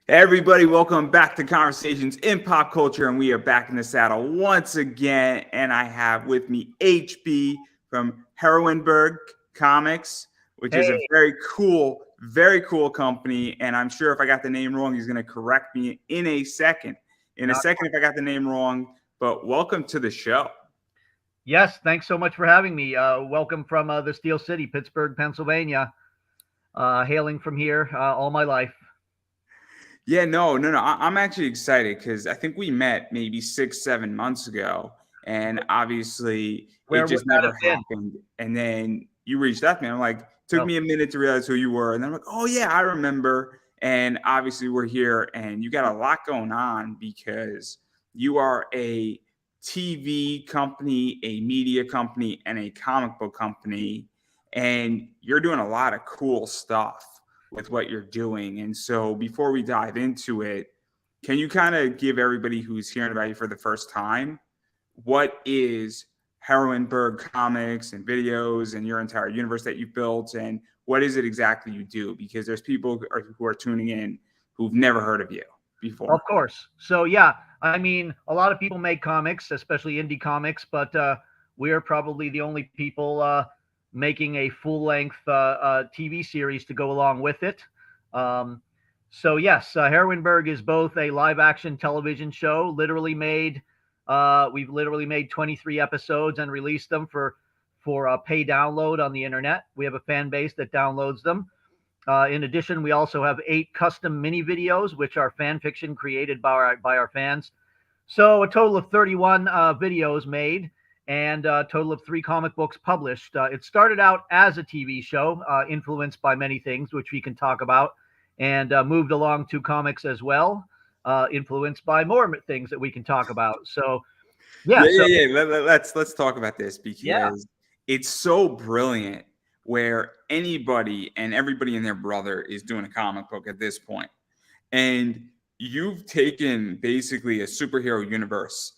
Hey everybody, welcome back to Conversations in Pop Culture, and we are back in the saddle once again. And I have with me HB from Heroineburgh Comics, which is a Hey, very cool company. And I'm sure if I got the name wrong, he's going to correct me in a second. In a not second, if I got the name wrong. But welcome to the show. yes. Thanks so much for having me. Welcome from the Steel City, Pittsburgh, Pennsylvania. Hailing from here all my life. Yeah, no. I'm actually excited because I think we met maybe 6, 7 months ago, and obviously it Where would just that never have been? happened. And then you reached out to me. I'm like, took Oh, me a minute to realize who you were, and then I'm like, oh yeah, I remember. And obviously we're here, and you got a lot going on because you are a TV company, a media company, and a comic book company, and you're doing a lot of cool stuff with what you're doing. And so before we dive into it, can you kind of give everybody who's hearing about you for the first time what is Heroineburgh Comics and videos and your entire universe that you built, and what is it exactly you do? Because there's people who are tuning in who've never heard of you of before. course. So yeah, I mean, a lot of people make comics, especially indie comics, but we are probably the only people making a full-length TV series to go along with it. Um, so yes, Heroinberg is both a live-action television show, literally made. We've literally made 23 episodes and released them for pay download on the internet. We have a fan base that downloads them. In addition, we also have 8 custom mini videos, which are fan fiction created by our fans. So a total of 31 videos made and a total of 3 comic books published. It started out as a TV show, influenced by many things, which we can talk about, and moved along to comics as well, influenced by more things that we can talk about. So yeah, so Yeah. Let's talk about this yeah, because it's so brilliant where anybody and everybody and their brother is doing a comic book at this point. And you've taken basically a superhero universe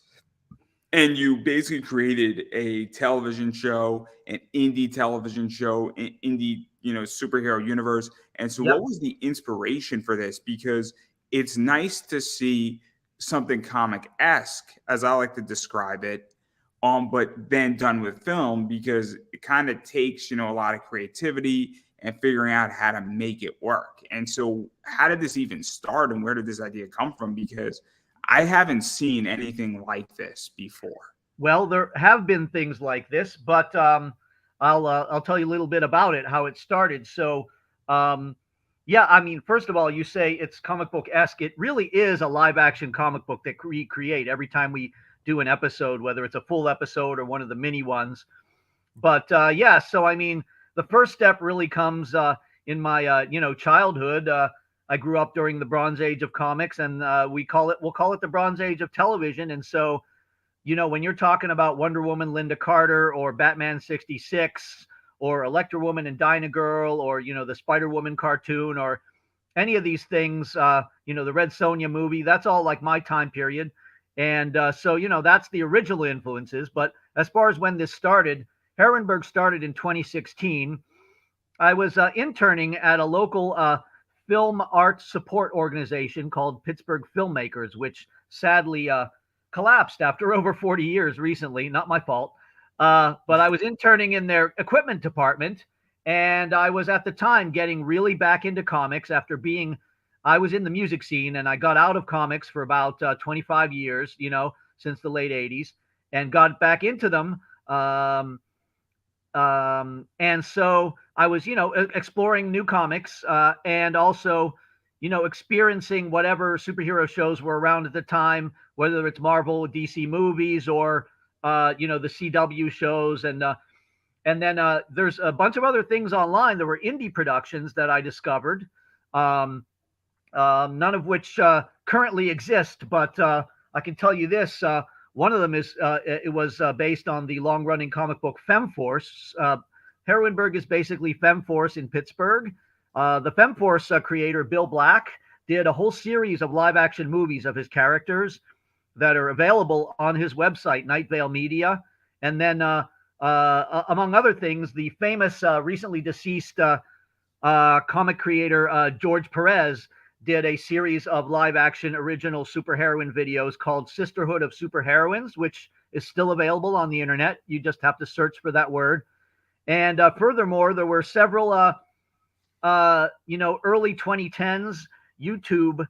and you basically created a television show, an indie television show, an indie, superhero universe. And so yep. what was the inspiration for this? Because it's nice to see something comic-esque, as I like to describe it, but then done with film because it kind of takes, a lot of creativity and figuring out how to make it work. And so how did this even start and where did this idea come from? Because I haven't seen anything like this before. Well, there have been things like this, but I'll tell you a little bit about it, how it started. So, um, yeah, I mean, first of all, you say it's comic book esque. It really is a live action comic book that we create every time we do an episode, whether it's a full episode or one of the mini ones. But yeah, so I mean, the first step really comes in my childhood. I grew up during the Bronze Age of comics, and we'll call it the Bronze Age of television, and so when you're talking about Wonder Woman, Linda Carter, or Batman 66, or Electra Woman and Dyna Girl, or, the Spider Woman cartoon, or any of these things, the Red Sonja movie, that's all like my time period. And so, that's the original influences. But as far as when this started, Herrenberg started in 2016. I was interning at a local film arts support organization called Pittsburgh Filmmakers, which sadly collapsed after over 40 years recently. Not my fault. But I was interning in their equipment department. And I was at the time getting really back into comics after I was in the music scene and I got out of comics for about 25 years, since the late 80s, and got back into them. And so I was, exploring new comics and also, experiencing whatever superhero shows were around at the time, whether it's Marvel, DC movies, or the CW shows, and then there's a bunch of other things online. There were indie productions that I discovered, um, none of which currently exist, but I can tell you this. One of them it was based on the long-running comic book FemForce. Heroinberg is basically FemForce in Pittsburgh. The FemForce creator, Bill Black, did a whole series of live-action movies of his characters that are available on his website, Night Vale Media. And then, among other things, the famous, recently deceased comic creator George Perez did a series of live action original superheroine videos called Sisterhood of Superheroines, which is still available on the internet. You just have to search for that word. And furthermore, there were several, early 2010s YouTube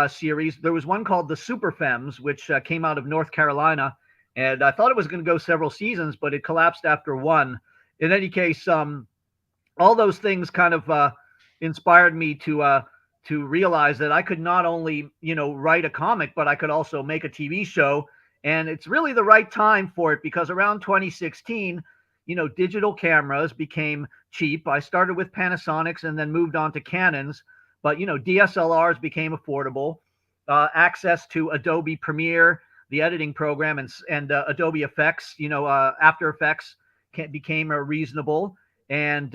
series. There was one called The Super Femmes, which came out of North Carolina. And I thought it was going to go several seasons, but it collapsed after one. In any case, all those things kind of inspired me to realize that I could not only, write a comic, but I could also make a TV show. And it's really the right time for it, because around 2016, digital cameras became cheap. I started with Panasonics and then moved on to Canons, but, DSLRs became affordable. Access to Adobe Premiere, the editing program, and Adobe Effects, After Effects became reasonable. And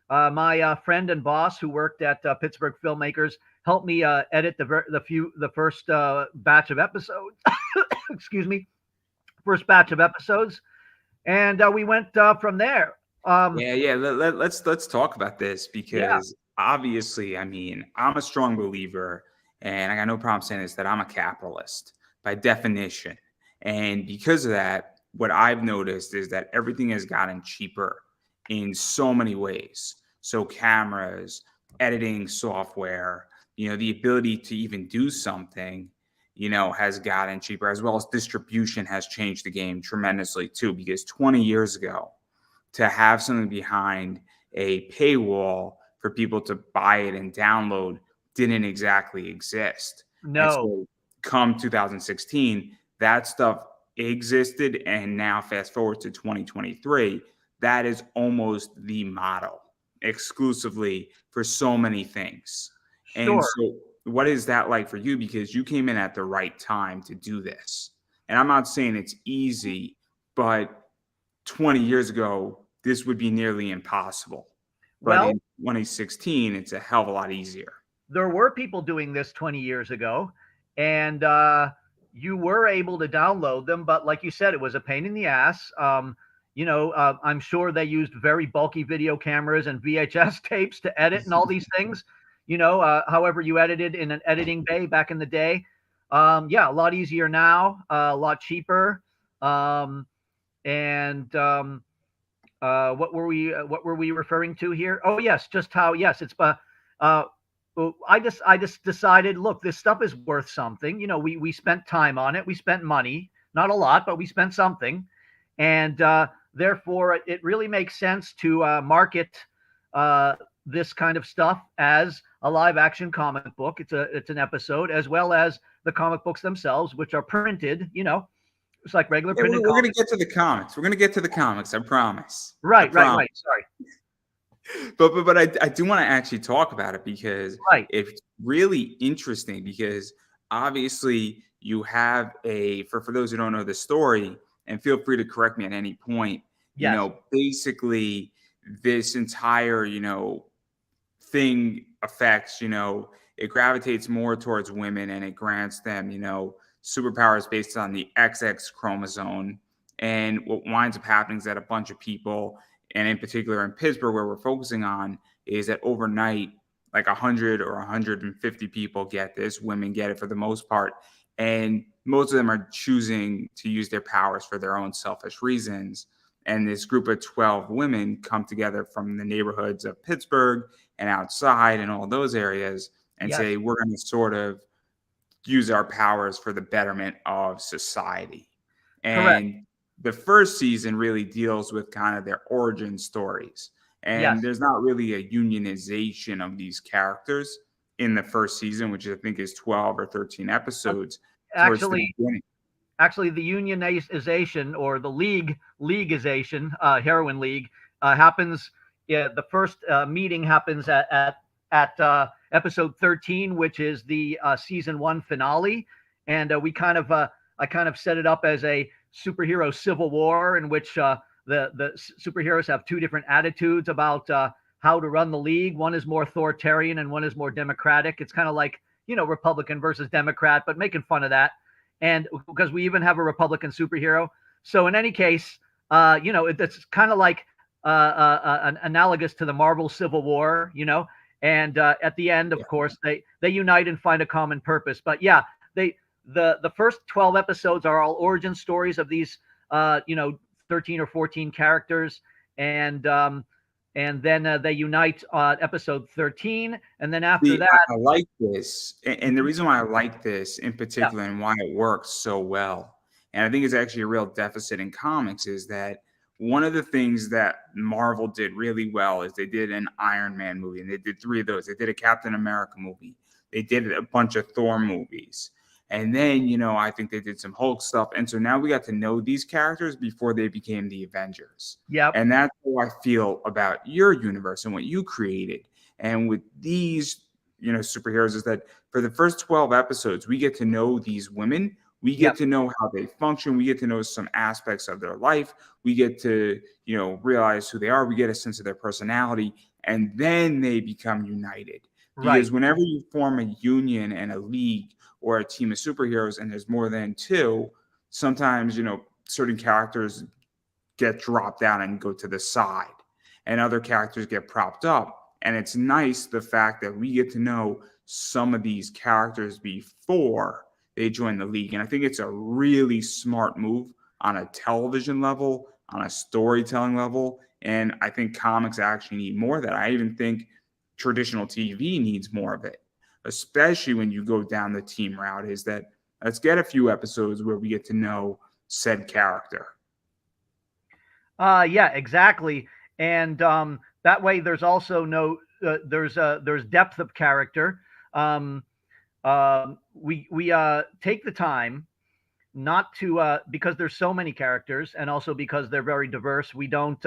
my friend and boss, who worked at Pittsburgh Filmmakers, helped me edit the first batch of episodes. Excuse me, first batch of episodes, and we went from there. Let's talk about this, because obviously, I mean, I'm a strong believer, and I got no problem saying this, that I'm a capitalist by definition. And because of that, what I've noticed is that everything has gotten cheaper in so many ways. So cameras, editing software, the ability to even do something, has gotten cheaper, as well as distribution has changed the game tremendously too. Because 20 years ago, to have something behind a paywall for people to buy it and download didn't exactly exist. No. And so come 2016, that stuff existed, and now fast forward to 2023, that is almost the model exclusively for so many things. Sure. And so what is that like for you? Because you came in at the right time to do this. And I'm not saying it's easy, but 20 years ago, this would be nearly impossible. But in 2016, it's a hell of a lot easier. There were people doing this 20 years ago, and you were able to download them. But like you said, it was a pain in the ass. I'm sure they used very bulky video cameras and VHS tapes to edit and all these things. However you edited in an editing bay back in the day. A lot easier now, a lot cheaper. What were we referring to here? Oh yes, just how it's I just decided, look, this stuff is worth something. We spent time on it, we spent money, not a lot, but we spent something, and therefore it really makes sense to market this kind of stuff as a live action comic book. It's an episode, as well as the comic books themselves, which are printed, it's like regular printed. We're going to get to the comics. We're going to get to the comics. I promise. Right. Sorry. But I do want to actually talk about it, because it's really interesting, because obviously you have for those who don't know the story, and feel free to correct me at any point, basically this entire, thing affects, it gravitates more towards women, and it grants them, superpowers based on the XX chromosome. And what winds up happening is that a bunch of people, and in particular in Pittsburgh, where we're focusing on, is that overnight, like 100 or 150 people get this. Women get it for the most part. And most of them are choosing to use their powers for their own selfish reasons. And this group of 12 women come together from the neighborhoods of Pittsburgh and outside and all those areas, and say, we're going to sort of use our powers for the betterment of society. And the first season really deals with kind of their origin stories. And there's not really a unionization of these characters in the first season, which I think is 12 or 13 episodes. Actually, the unionization, or the leagueization, Heroin League, happens. The first meeting happens at episode 13, which is the season 1 finale. And I kind of set it up as a superhero civil war, in which the superheroes have two different attitudes about how to run the league. One is more authoritarian and one is more democratic. It's kind of like, Republican versus Democrat, but making fun of that. And because we even have a Republican superhero. So in any case, it's kind of like analogous to the Marvel Civil War, And at the end, of course, they unite and find a common purpose. But yeah, the first 12 episodes are all origin stories of these 13 or 14 characters, and then they unite on episode 13, and then after See, that, I like this, and the reason why I like this in yeah, particular and why it works so well, and I think it's actually a real deficit in comics, is that one of the things that Marvel did really well is they did an Iron Man movie, and they did 3 of those. They did a Captain America movie. They did a bunch of Thor movies. And then, I think they did some Hulk stuff. And so now we got to know these characters before they became the Avengers. yep, And that's how I feel about your universe and what you created. And with these, superheroes, is that for the first 12 episodes, we get to know these women. We get yep, to know how they function. We get to know some aspects of their life. We get to, realize who they are. We get a sense of their personality. And then they become united. right, Because whenever you form a union and a league or a team of superheroes and there's more than 2, sometimes, certain characters get dropped down and go to the side and other characters get propped up. And it's nice the fact that we get to know some of these characters before they join the league. And I think it's a really smart move on a television level, on a storytelling level. And I think comics actually need more of that. I even think traditional TV needs more of it, especially when you go down the team route, is that let's get a few episodes where we get to know said character. yeah, exactly. And that way, there's also there's depth of character. Um, we take the time not to because there's so many characters, and also because they're very diverse. We don't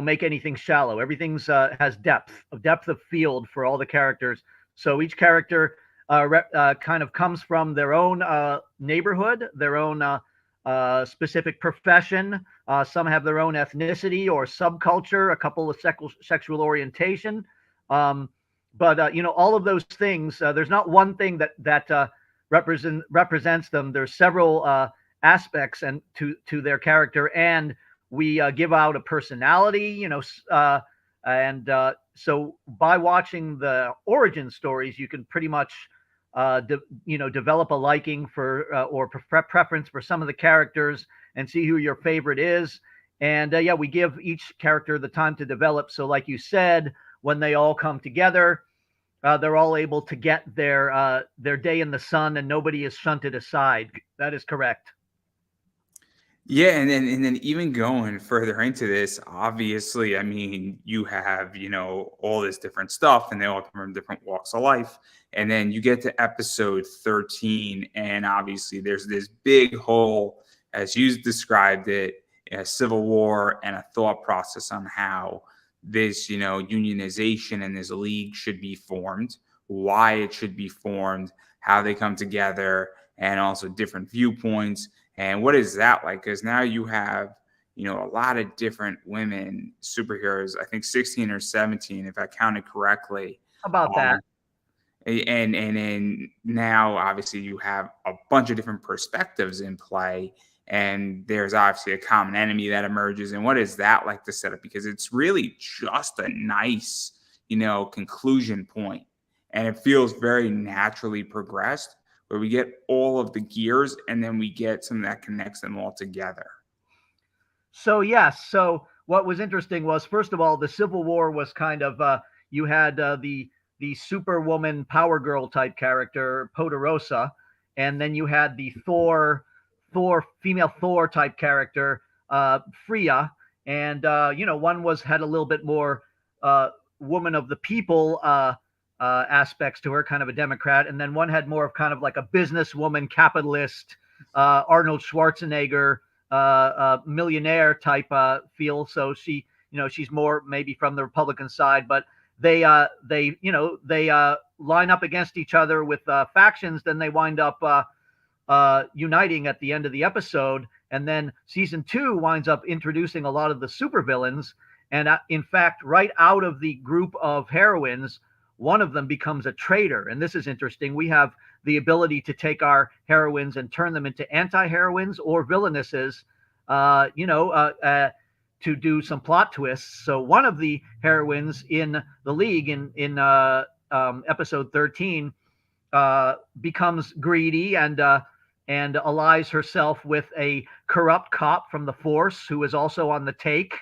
make anything shallow. Everything's has depth of field for all the characters. So each character kind of comes from their own neighborhood, their own specific profession. Some have their own ethnicity or subculture, a couple of sexual orientation. But all of those things. There's not one thing that represents them. There's several aspects and to their character, and we give out a personality. And so by watching the origin stories, you can pretty much develop a liking for or preference for some of the characters and see who your favorite is. And yeah, we give each character the time to develop. So like you said, when they all come together, they're all able to get their day in the sun, and nobody is shunted aside. That is correct. Yeah, and then even going further into this, obviously, I mean, you have, all this different stuff and they all come from different walks of life. And then you get to episode 13, and obviously there's this big hole, as you described it, a civil war and a thought process on how this, unionization and this league should be formed, why it should be formed, how they come together, and also different viewpoints. And what is that like? Because now you have, a lot of different women superheroes. I think 16 or 17, if I counted correctly. About Um, that. and now obviously you have a bunch of different perspectives in play, and there's obviously a common enemy that emerges. And what is that like to set up? Because it's really just a nice, conclusion point, and it feels very naturally progressed, where we get all of the gears and then we get something that connects them all together. So yes. So what was interesting was, first of all, the Civil War was kind of you had the Superwoman Power Girl type character Poderosa, and then you had the Thor female Thor type character Freya, and one had a little bit more woman of the people aspects to her, kind of a Democrat, and then one had more of kind of like a businesswoman, capitalist, Arnold Schwarzenegger, millionaire type feel. So she's more maybe from the Republican side, but they line up against each other with factions. Then they wind up uniting at the end of the episode, and then season 2 winds up introducing a lot of the supervillains. And in fact, right out of the group of heroines, one of them becomes a traitor. And this is interesting. We have the ability to take our heroines and turn them into anti-heroines or villainesses, to do some plot twists. So one of the heroines in the League in episode 13 becomes greedy and allies herself with a corrupt cop from the force who is also on the take.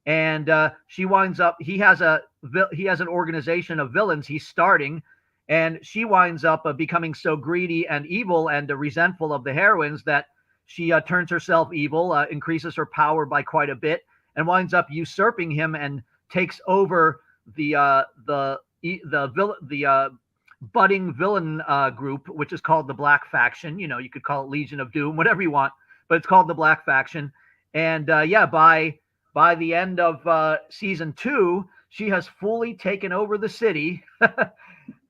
And she winds up. He has an organization of villains he's starting, and she winds up becoming so greedy and evil and resentful of the heroines that she turns herself evil, increases her power by quite a bit, and winds up usurping him and takes over the budding villain group, which is called the Black Faction. You know, you could call it Legion of Doom, whatever you want, but it's called the Black Faction. And by the end of season 2, she has fully taken over the city.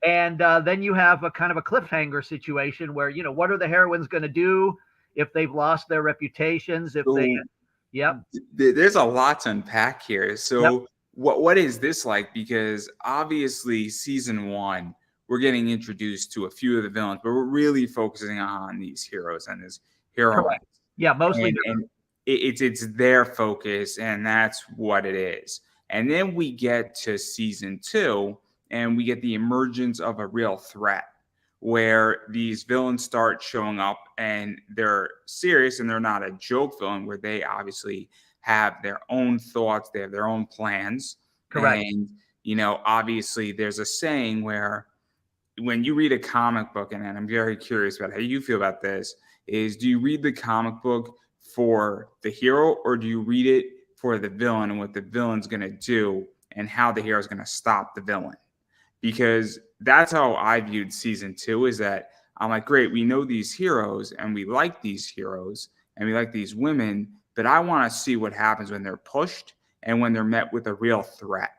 And then you have a kind of a cliffhanger situation where, you know, what are the heroines going to do if they've lost their reputations? Yep. There's a lot to unpack here. So Yep. what is this like? Because obviously season 1, we're getting introduced to a few of the villains, but we're really focusing on these heroes and this heroines. Correct. Yeah, mostly. And it's their focus, and that's what it is. And then we get to season 2, and we get the emergence of a real threat where these villains start showing up, and they're serious, and they're not a joke villain where they obviously have their own thoughts, they have their own plans. Correct. And, you know, obviously there's a saying where when you read a comic book, and I'm very curious about how you feel about this, is do you read the comic book for the hero, or do you read it for the villain and what the villain's going to do and how the hero is going to stop the villain? Because that's how I viewed season 2, is that I'm like, great, we know these heroes and we like these heroes and we like these women, but I want to see what happens when they're pushed and when they're met with a real threat.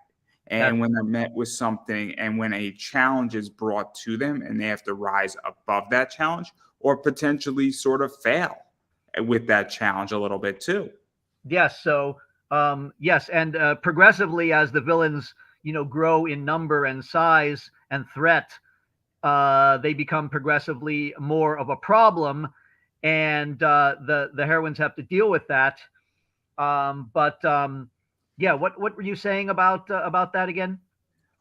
And when they're met with something, and when a challenge is brought to them and they have to rise above that challenge or potentially sort of fail with that challenge a little bit too. Yes. So, yes. And progressively, as the villains, you know, grow in number and size and threat, they become progressively more of a problem. And the heroines have to deal with that. Yeah, what were you saying about that again?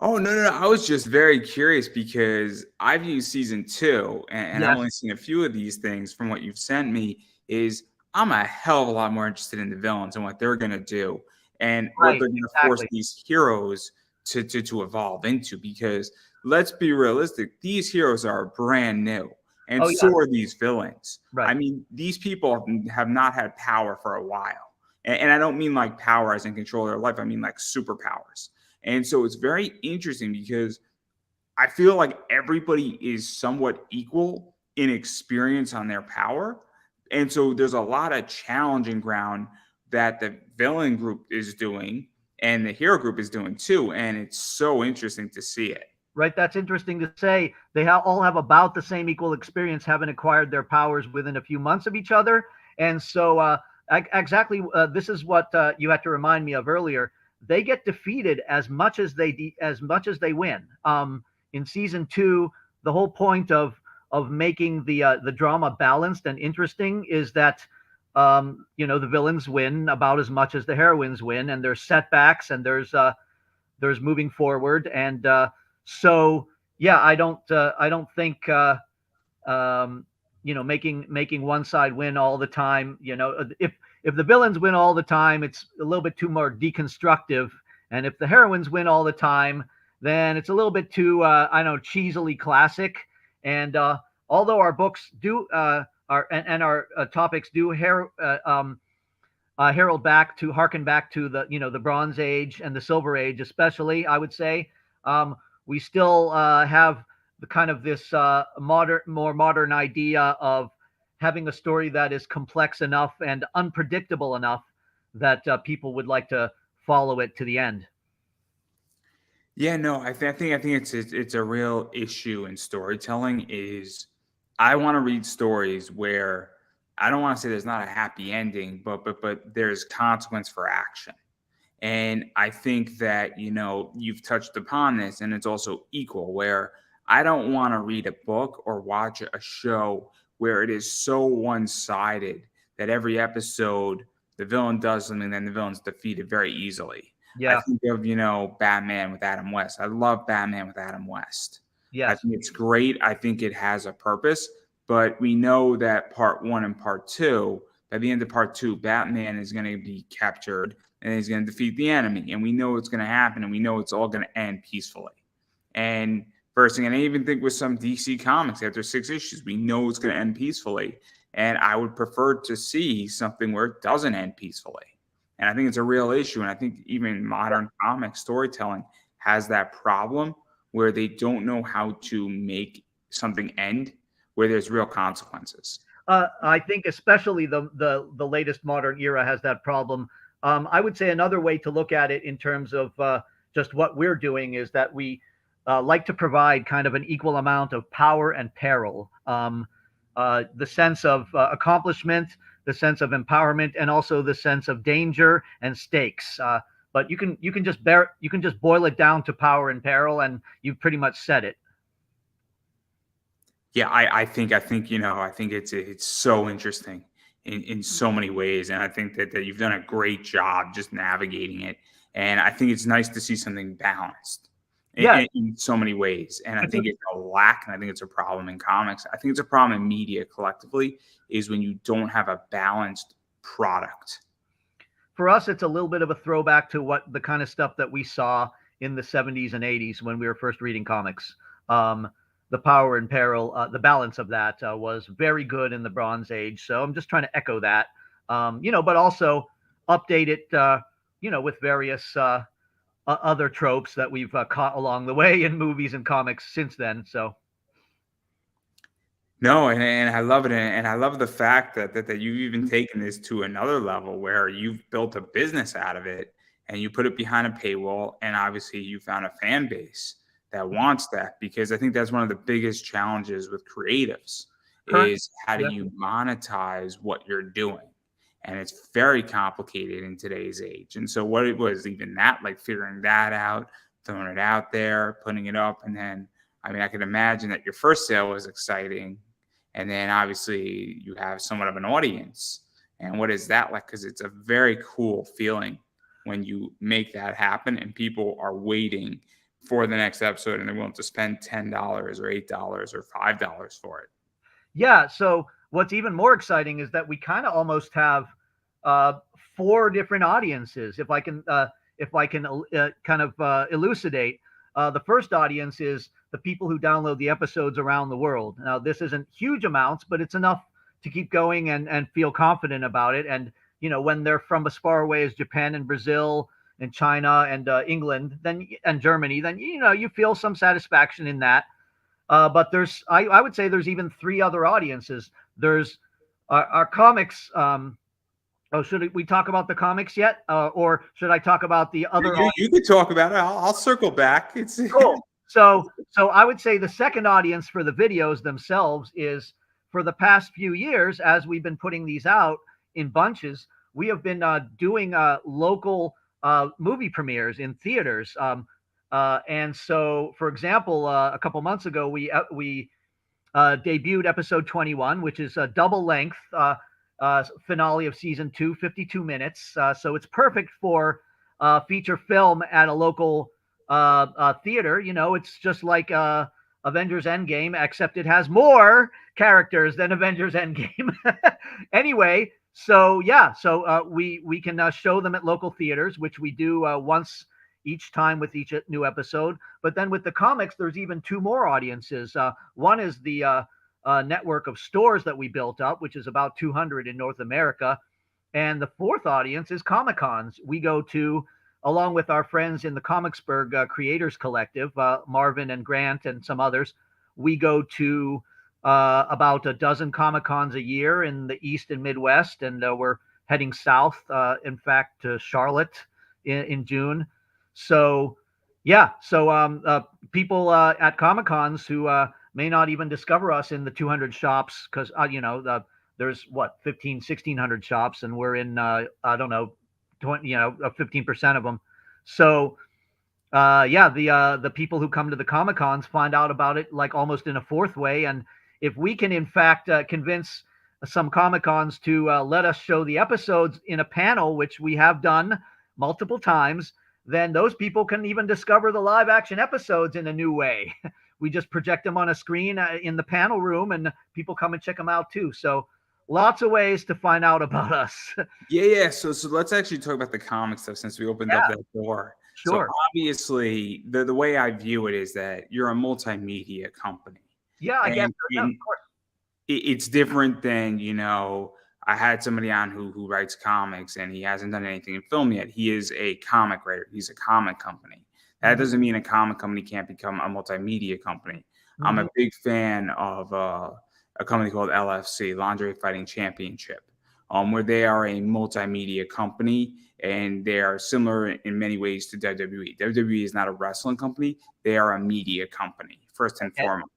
Oh, no. I was just very curious because I've used season 2, and I've Yes. only seen a few of these things from what you've sent me. Is I'm a hell of a lot more interested in the villains and what they're going to do and what Right. they're going to force Exactly. these heroes to evolve into. Because let's be realistic, these heroes are brand new, and Oh yeah. so are these villains. I Right. mean, these people have not had power for a while. And I don't mean like power as in control of their life. I mean like superpowers. And so it's very interesting because I feel like everybody is somewhat equal in experience on their power. And so there's a lot of challenging ground that the villain group is doing and the hero group is doing too. And it's so interesting to see it. Right. That's interesting to say. They all have about the same equal experience, having acquired their powers within a few months of each other. And so, exactly, this is what you had to remind me of earlier. They get defeated as much as they win. In season 2, the whole point of making the drama balanced and interesting is that you know, the villains win about as much as the heroines win, and there's setbacks and there's moving forward. And so yeah, I don't think you know, making one side win all the time. You know, if the villains win all the time, it's a little bit too more deconstructive, and if the heroines win all the time, then it's a little bit too I don't know, cheesily classic. And although our books do our topics do herald back to harken back to the, you know, the Bronze Age and the Silver Age, especially, I would say, we still have the kind of this more modern idea of having a story that is complex enough and unpredictable enough that people would like to follow it to the end. Yeah, no, I think it's a real issue in storytelling. Is I want to read stories where I don't want to say there's not a happy ending, but there's consequence for action. And I think that, you know, you've touched upon this, and it's also equal where I don't want to read a book or watch a show where it is so one-sided that every episode the villain does something, then the villain's defeated very easily. I Yeah. think of, Batman with Adam West. I love Batman with Adam West. I Yes. think it's great. I think it has a purpose, but we know that part one and part two, by the end of part two, Batman is going to be captured and he's going to defeat the enemy. And we know it's going to happen, and we know it's all going to end peacefully. And first thing, and I even think with some DC comics after 6 issues, we know it's going to end peacefully. And I would prefer to see something where it doesn't end peacefully. And I think it's a real issue. And I think even modern comic storytelling has that problem where they don't know how to make something end where there's real consequences. I think especially the latest modern era has that problem. I would say another way to look at it in terms of just what we're doing is that we like to provide kind of an equal amount of power and peril. The sense of accomplishment, the sense of empowerment, and also the sense of danger and stakes. But you can just boil it down to power and peril, and you've pretty much said it. Yeah, I think it's so interesting in so many ways, and I think that you've done a great job just navigating it. And I think it's nice to see something balanced Yeah, in so many ways. And I because think it's a lack, and I think it's a problem in comics. I think it's a problem in media collectively is when you don't have a balanced product. for us, it's a little bit of a throwback to what the kind of stuff that we saw in the 70s and 80s when we were first reading comics. The power and peril, the balance of that was very good in the Bronze Age. So I'm just trying to echo that, but also update it, with various other tropes that we've caught along the way in movies and comics since then. So No, and I love it, and I love the fact that you've even taken this to another level where you've built a business out of it, and you put it behind a paywall, and obviously you found a fan base that wants that, because I think that's one of the biggest challenges with creatives current, is how do yeah, you monetize what you're doing? And it's very complicated in today's age. And so what it was even that, like figuring that out, throwing it out there, putting it up, and then I mean, I can imagine that your first sale was exciting, and then obviously you have somewhat of an audience. And what is that like? Because it's a very cool feeling when you make that happen and people are waiting for the next episode and they're willing to spend $10 or $8 or $5 for it. yeah. So what's even more exciting is that we kind of almost have uh, four different audiences. If I can kind of elucidate, the first audience is the people who download the episodes around the world. Now, this isn't huge amounts, but it's enough to keep going and feel confident about it. And when they're from as far away as Japan and Brazil and China and England, and Germany, then you feel some satisfaction in that. But I would say there's even three other audiences. There's our comics. Oh, should we talk about the comics yet, or should I talk about the other? You could talk about it. I'll circle back. It's Cool. So I would say the second audience for the videos themselves is, for the past few years, as we've been putting these out in bunches, we have been doing local movie premieres in theaters. And so, for example, a couple months ago, we debuted episode 21, which is a double length finale of season 2, 52 minutes. So it's perfect for feature film at a local theater. It's just like Avengers Endgame, except it has more characters than Avengers Endgame. Anyway, so yeah, so we can show them at local theaters, which we do once each time with each new episode. But then with the comics, there's even two more audiences. One is the network of stores that we built up, which is about 200 in North America. And the fourth audience is Comic Cons. We go to, along with our friends in the Comicsburg Creators Collective, Marvin and Grant and some others, we go to about a dozen Comic Cons a year in the East and Midwest. And we're heading south, in fact, to Charlotte in June. So, yeah. So people at Comic Cons who may not even discover us in the 200 shops, because, there's 1,600 shops, and we're in, I don't know, 20, 15% of them. So, yeah, the people who come to the Comic Cons find out about it like almost in a fourth way. And if we can, in fact, convince some Comic Cons to let us show the episodes in a panel, which we have done multiple times, then those people can even discover the live action episodes in a new way. We just project them on a screen in the panel room, and people come and check them out too. So lots of ways to find out about us. Yeah. So let's actually talk about the comic stuff since we opened up Yeah, that door. So sure. obviously, the way I view it is that you're a multimedia company, Yeah, I guess and so. Yeah, of course. it's different than, I had somebody on who writes comics and he hasn't done anything in film yet. He is a comic writer. He's a comic company. That Mhm, doesn't mean a comic company can't become a multimedia company. I'm a mhm. big fan of a company called LFC, Lingerie Fighting Championship, where they are a multimedia company and they are similar in many ways to WWE. WWE is not a wrestling company; they are a media company first and Okay. foremost.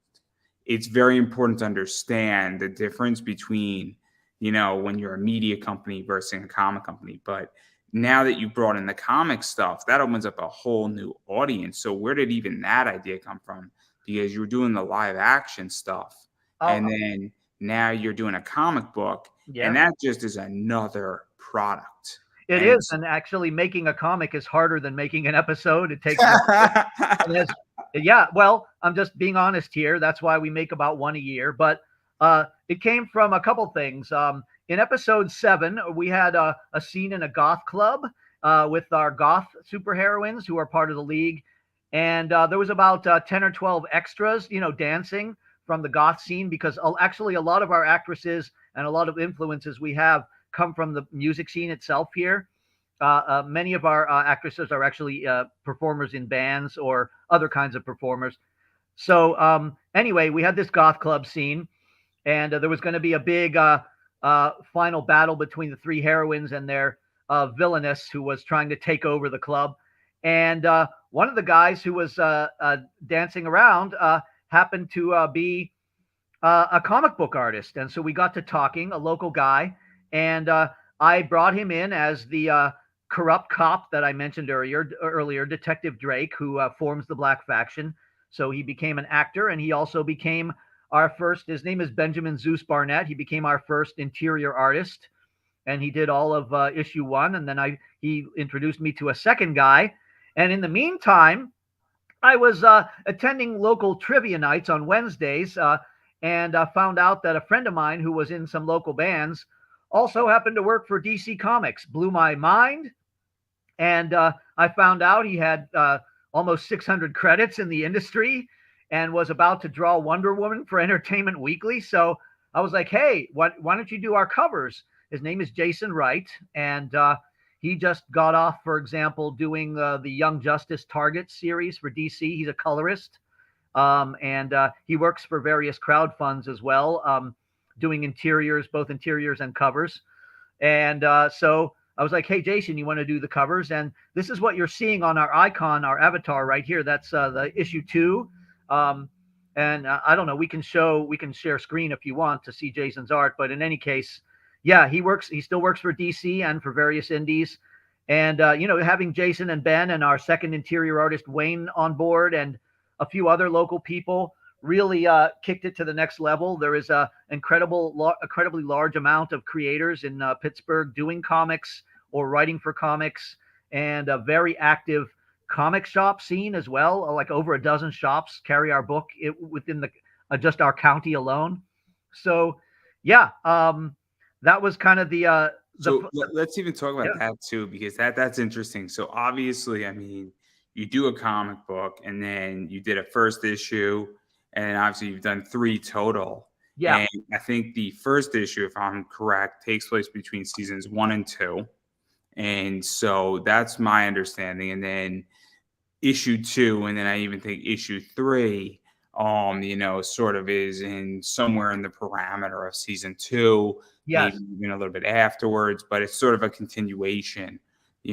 It's very important to understand the difference between, when you're a media company versus a comic company. But now that you brought in the comic stuff, that opens up a whole new audience. So where did even that idea come from? Because you were doing the live action stuff, Oh, and then now you're doing a comic book, and yeah. that just is another product. It And is, and actually making a comic is harder than making an episode. It takes longer. And as yeah, well, I'm just being honest here. That's why we make about one a year. But it came from a couple things. In episode 7, we had a scene in a goth club with our goth superheroines who are part of the league, and there was about 10 or 12 extras, dancing from the goth scene because actually a lot of our actresses and a lot of influences we have come from the music scene itself here. Many of our actresses are actually performers in bands or other kinds of performers. So anyway, we had this goth club scene, and there was going to be a big final battle between the three heroines and their villainess who was trying to take over the club. And one of the guys who was dancing around happened to be a comic book artist. And so we got to talking, a local guy, and I brought him in as the corrupt cop that I mentioned earlier, Detective Drake, who forms the Black Faction. So he became an actor, and he also became our first. His name is Benjamin Zeus Barnett. He became our first interior artist, and he did all of issue 1. And then he introduced me to a second guy. And in the meantime, I was attending local trivia nights on Wednesdays and found out that a friend of mine who was in some local bands also happened to work for DC Comics. Blew my mind. And I found out he had almost 600 credits in the industry and was about to draw Wonder Woman for Entertainment Weekly. So I was like, hey, why don't you do our covers? His name is Jason Wright. And he just got off, for example, doing the Young Justice Target series for DC. He's a colorist. And he works for various crowd funds as well, doing interiors, both interiors and covers. And so I was like, hey, Jason, you want to do the covers? And this is what you're seeing on our icon, our avatar right here. That's the issue 2. And I don't know, we can share screen if you want to see Jason's art. But in any case, yeah, he still works for DC and for various indies. And, having Jason and Ben and our second interior artist, Wayne, on board and a few other local people really kicked it to the next level. There is a incredibly large amount of creators in Pittsburgh doing comics or writing for comics, and a very active comic shop scene as well. Like over a dozen shops carry our book within the just our county alone. So, yeah, that was kind of So let's even talk yeah, about that too, because that's interesting. So obviously, I mean, you do a comic book and then you did a first issue, and obviously you've done 3 total. yeah, And I think the first issue, if I'm correct, takes place between seasons 1 and 2. And so that's my understanding. And then issue 2, and then I even think issue 3, sort of is in somewhere in the parameter of season 2, maybe yes, even a little bit afterwards, but it's sort of a continuation,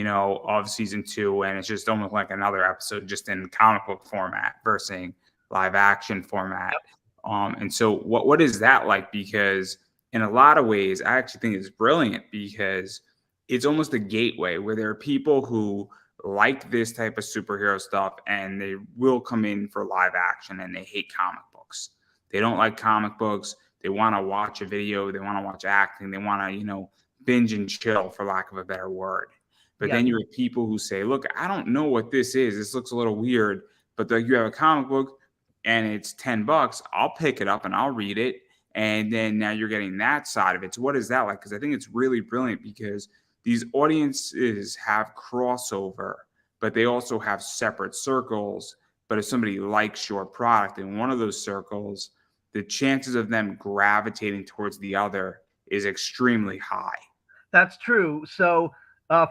of season 2, and it's just almost like another episode, just in comic book format versus live action format. yep, And so what is that like? Because in a lot of ways, I actually think it's brilliant because it's almost a gateway where there are people who like this type of superhero stuff and they will come in for live action and they hate comic books. They don't like comic books They want to watch a video. They want to watch acting. They want to, binge and chill, for lack of a better word. But Yeah, then you have people who say, look, I don't know what this is. This looks a little weird, but you have a comic book and it's $10. I'll pick it up and I'll read it. And then now you're getting that side of it. So what is that like? Because I think it's really brilliant because these audiences have crossover, but they also have separate circles. But if somebody likes your product in one of those circles, the chances of them gravitating towards the other is extremely high. that's true. So,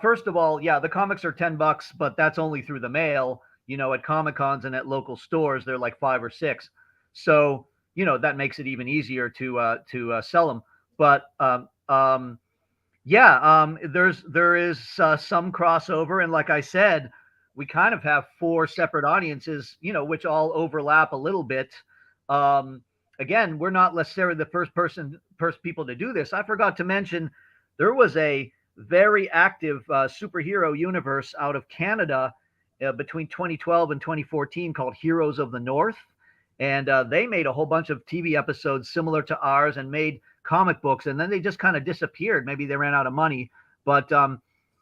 first of all, yeah, the comics are $10, but that's only through the mail. At Comic Cons and at local stores, they're like 5 or 6. So, that makes it even easier to sell them. But yeah, there is some crossover, and like I said, we kind of have 4 separate audiences, which all overlap a little bit. Um, Again, we're not necessarily the first people to do this. I forgot to mention there was a very active superhero universe out of Canada between 2012 and 2014 called Heroes of the North, and they made a whole bunch of TV episodes similar to ours and made comic books, and then they just kind of disappeared. Maybe they ran out of money, but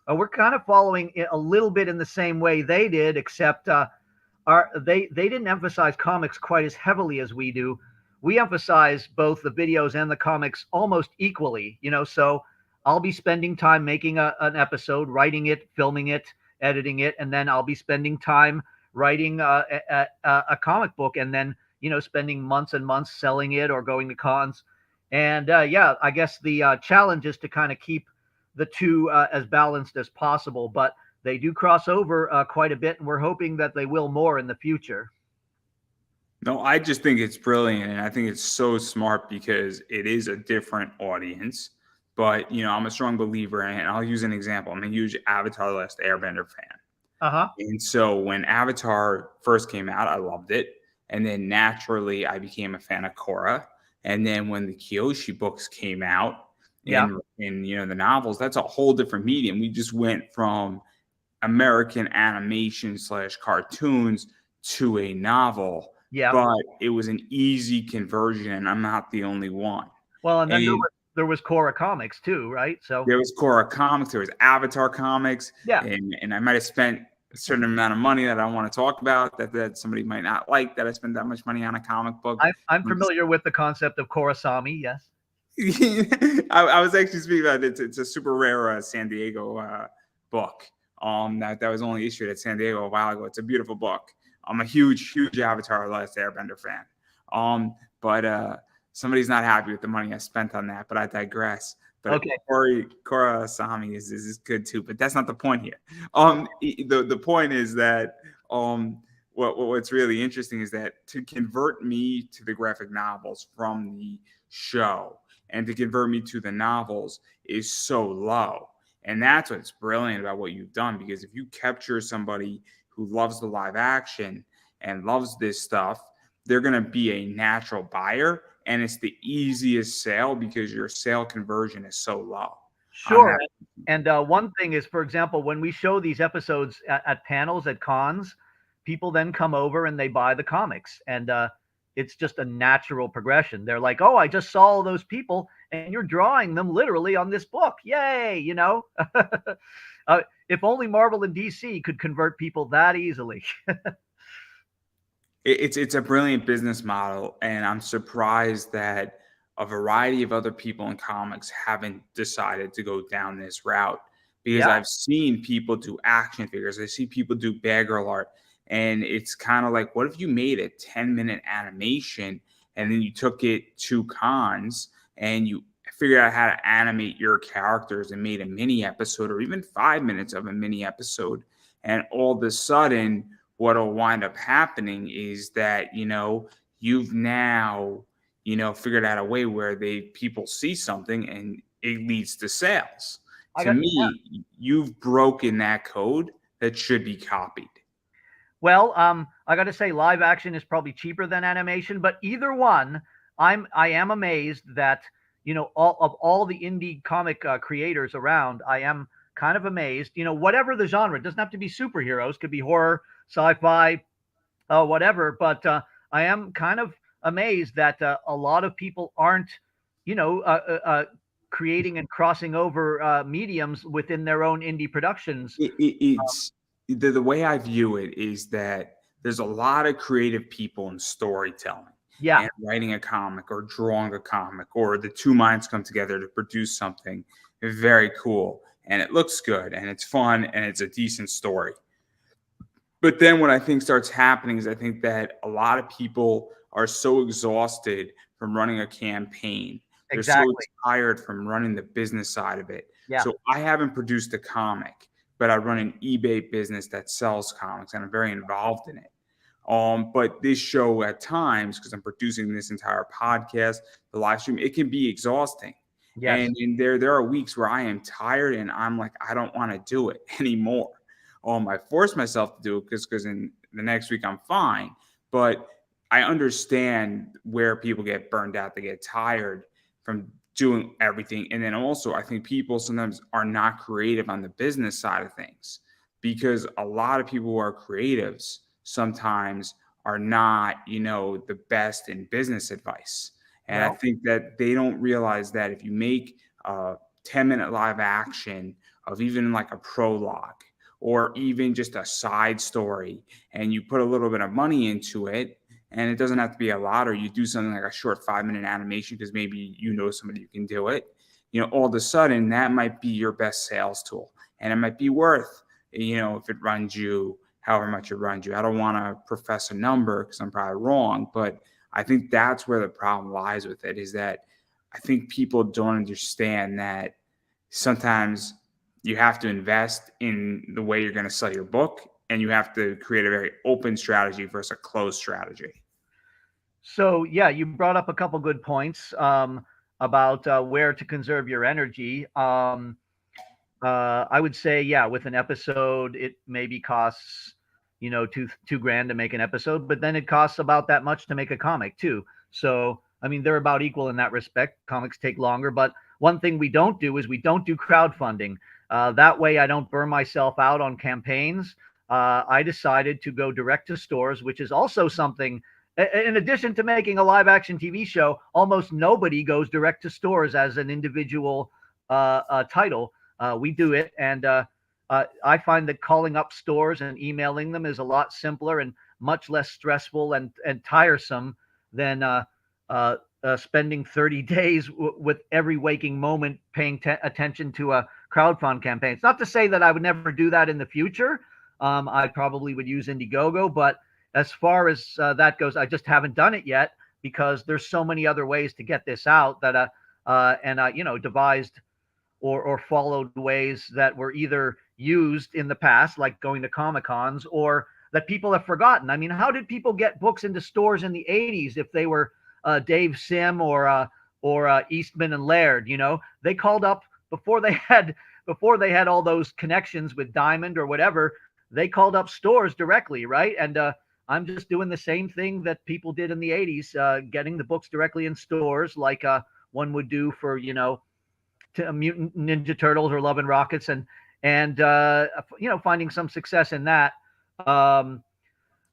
we're kind of following it a little bit in the same way they did, except they didn't emphasize comics quite as heavily as we do. We emphasize both the videos and the comics almost equally, so I'll be spending time making an episode, writing it, filming it, editing it, and then I'll be spending time writing a comic book, and then spending months and months selling it or going to cons. And yeah, I guess the challenge is to kind of keep the two as balanced as possible, but they do cross over quite a bit, and we're hoping that they will more in the future. No, I just think it's brilliant, and I think it's so smart because it is a different audience. But I'm a strong believer, and I'll use an example. I'm a huge Avatar: The Last Airbender fan, Uh-huh. and so when Avatar first came out, I loved it, and then naturally I became a fan of Korra. And then when the Kyoshi books came out, Yeah. in the novels, that's a whole different medium. We just went from American animation / cartoons to a novel, Yeah. but it was an easy conversion, and I'm not the only one. Well, and then And there was Korra Comics too, right? So there was Korra Comics, there was Avatar Comics, yeah, and I might have spent a certain amount of money that I want to talk about that somebody might not like that I spent that much money on a comic book. I'm familiar with the concept of Korrasami. Yes. I was actually speaking about it. It's a super rare San Diego book. That was only issued at San Diego a while ago. It's a beautiful book. I'm a huge Avatar: The Last Airbender fan. But somebody's not happy with the money I spent on that. But I digress. But Okay. Korra Asami is good too. But that's not the point here. The point is that what's really interesting is that to convert me to the graphic novels from the show and to convert me to the novels is so low. And that's what's brilliant about what you've done, because if you capture somebody who loves the live action and loves this stuff, they're going to be a natural buyer. And it's the easiest sale because your sale conversion is so low. Sure. And one thing is, for example, when we show these episodes at panels at cons, people then come over and they buy the comics. And it's just a natural progression. They're like, oh, I just saw all those people and you're drawing them literally on this book. Yay, if only Marvel and DC could convert people that easily. It's a brilliant business model, and I'm surprised that a variety of other people in comics haven't decided to go down this route, because Yeah. I've seen people do action figures. I see people do bagel art, and it's kind of like, what if you made a 10-minute animation and then you took it to cons and you figured out how to animate your characters and made a mini episode or even 5 minutes of a mini episode, and all of a sudden what'll wind up happening is that you've now figured out a way where people see something and it leads to sales. To me, you've broken that code that should be copied. Well, I got to say, live action is probably cheaper than animation, but either one, I am amazed that all the indie comic creators around. I am kind of amazed. Whatever the genre, it doesn't have to be superheroes, could be horror, sci-fi, whatever. But I am kind of amazed that a lot of people aren't creating and crossing over mediums within their own indie productions. It's the way I view it is that there's a lot of creative people in storytelling Yeah, and writing a comic or drawing a comic, or the two minds come together to produce something very cool, and it looks good and it's fun and it's a decent story. But then what I think starts happening is I think that a lot of people are so exhausted from running a campaign. They're so exactly. tired from running the business side of it. Yeah, So I haven't produced a comic, but I run an eBay business that sells comics and I'm very involved in it. But this show at times, because I'm producing this entire podcast, the live stream, it can be exhausting. yes. And there are weeks where I am tired and I'm like, I don't want to do it anymore. I force myself to do it because in the next week I'm fine. But I understand where people get burned out, they get tired from doing everything. And then also, I think people sometimes are not creative on the business side of things, because a lot of people who are creatives sometimes are not, the best in business advice. And I Well, think that they don't realize that if you make a 10-minute live action of even like a prologue or even just a side story, and you put a little bit of money into it, and it doesn't have to be a lot, or you do something like a short 5-minute animation because maybe somebody who can do it, all of a sudden that might be your best sales tool, and it might be worth, if it runs you however much it runs you. I don't want to profess a number because I'm probably wrong, but I think that's where the problem lies with it, is that I think people don't understand that sometimes you have to invest in the way you're going to sell your book, and you have to create a very open strategy versus a closed strategy. so yeah, you brought up a couple good points about where to conserve your energy. I would say, yeah, with an episode, it maybe costs, two grand to make an episode, but then it costs about that much to make a comic too. So, I mean, they're about equal in that respect. Comics take longer, but one thing we don't do is we don't do crowdfunding. That way, I don't burn myself out on campaigns. I decided to go direct to stores, which is also something. In addition to making a live action TV show, almost nobody goes direct to stores as an individual title. We do it, and I find that calling up stores and emailing them is a lot simpler and much less stressful and tiresome than spending 30 days with every waking moment paying attention to a crowdfund campaign. It's not to say that I would never do that in the future. I probably would use Indiegogo, but as far as that goes, I just haven't done it yet because there's so many other ways to get this out that devised or followed ways that were either used in the past, like going to Comic Cons, or that people have forgotten. I mean, how did people get books into stores in the 80s if they were Dave Sim or Eastman and Laird? They called up before they had all those connections with Diamond or whatever. They called up stores directly, right? And I'm just doing the same thing that people did in the 80s, getting the books directly in stores, like one would do for Mutant Ninja Turtles or Love and Rockets, and finding some success in that. Um,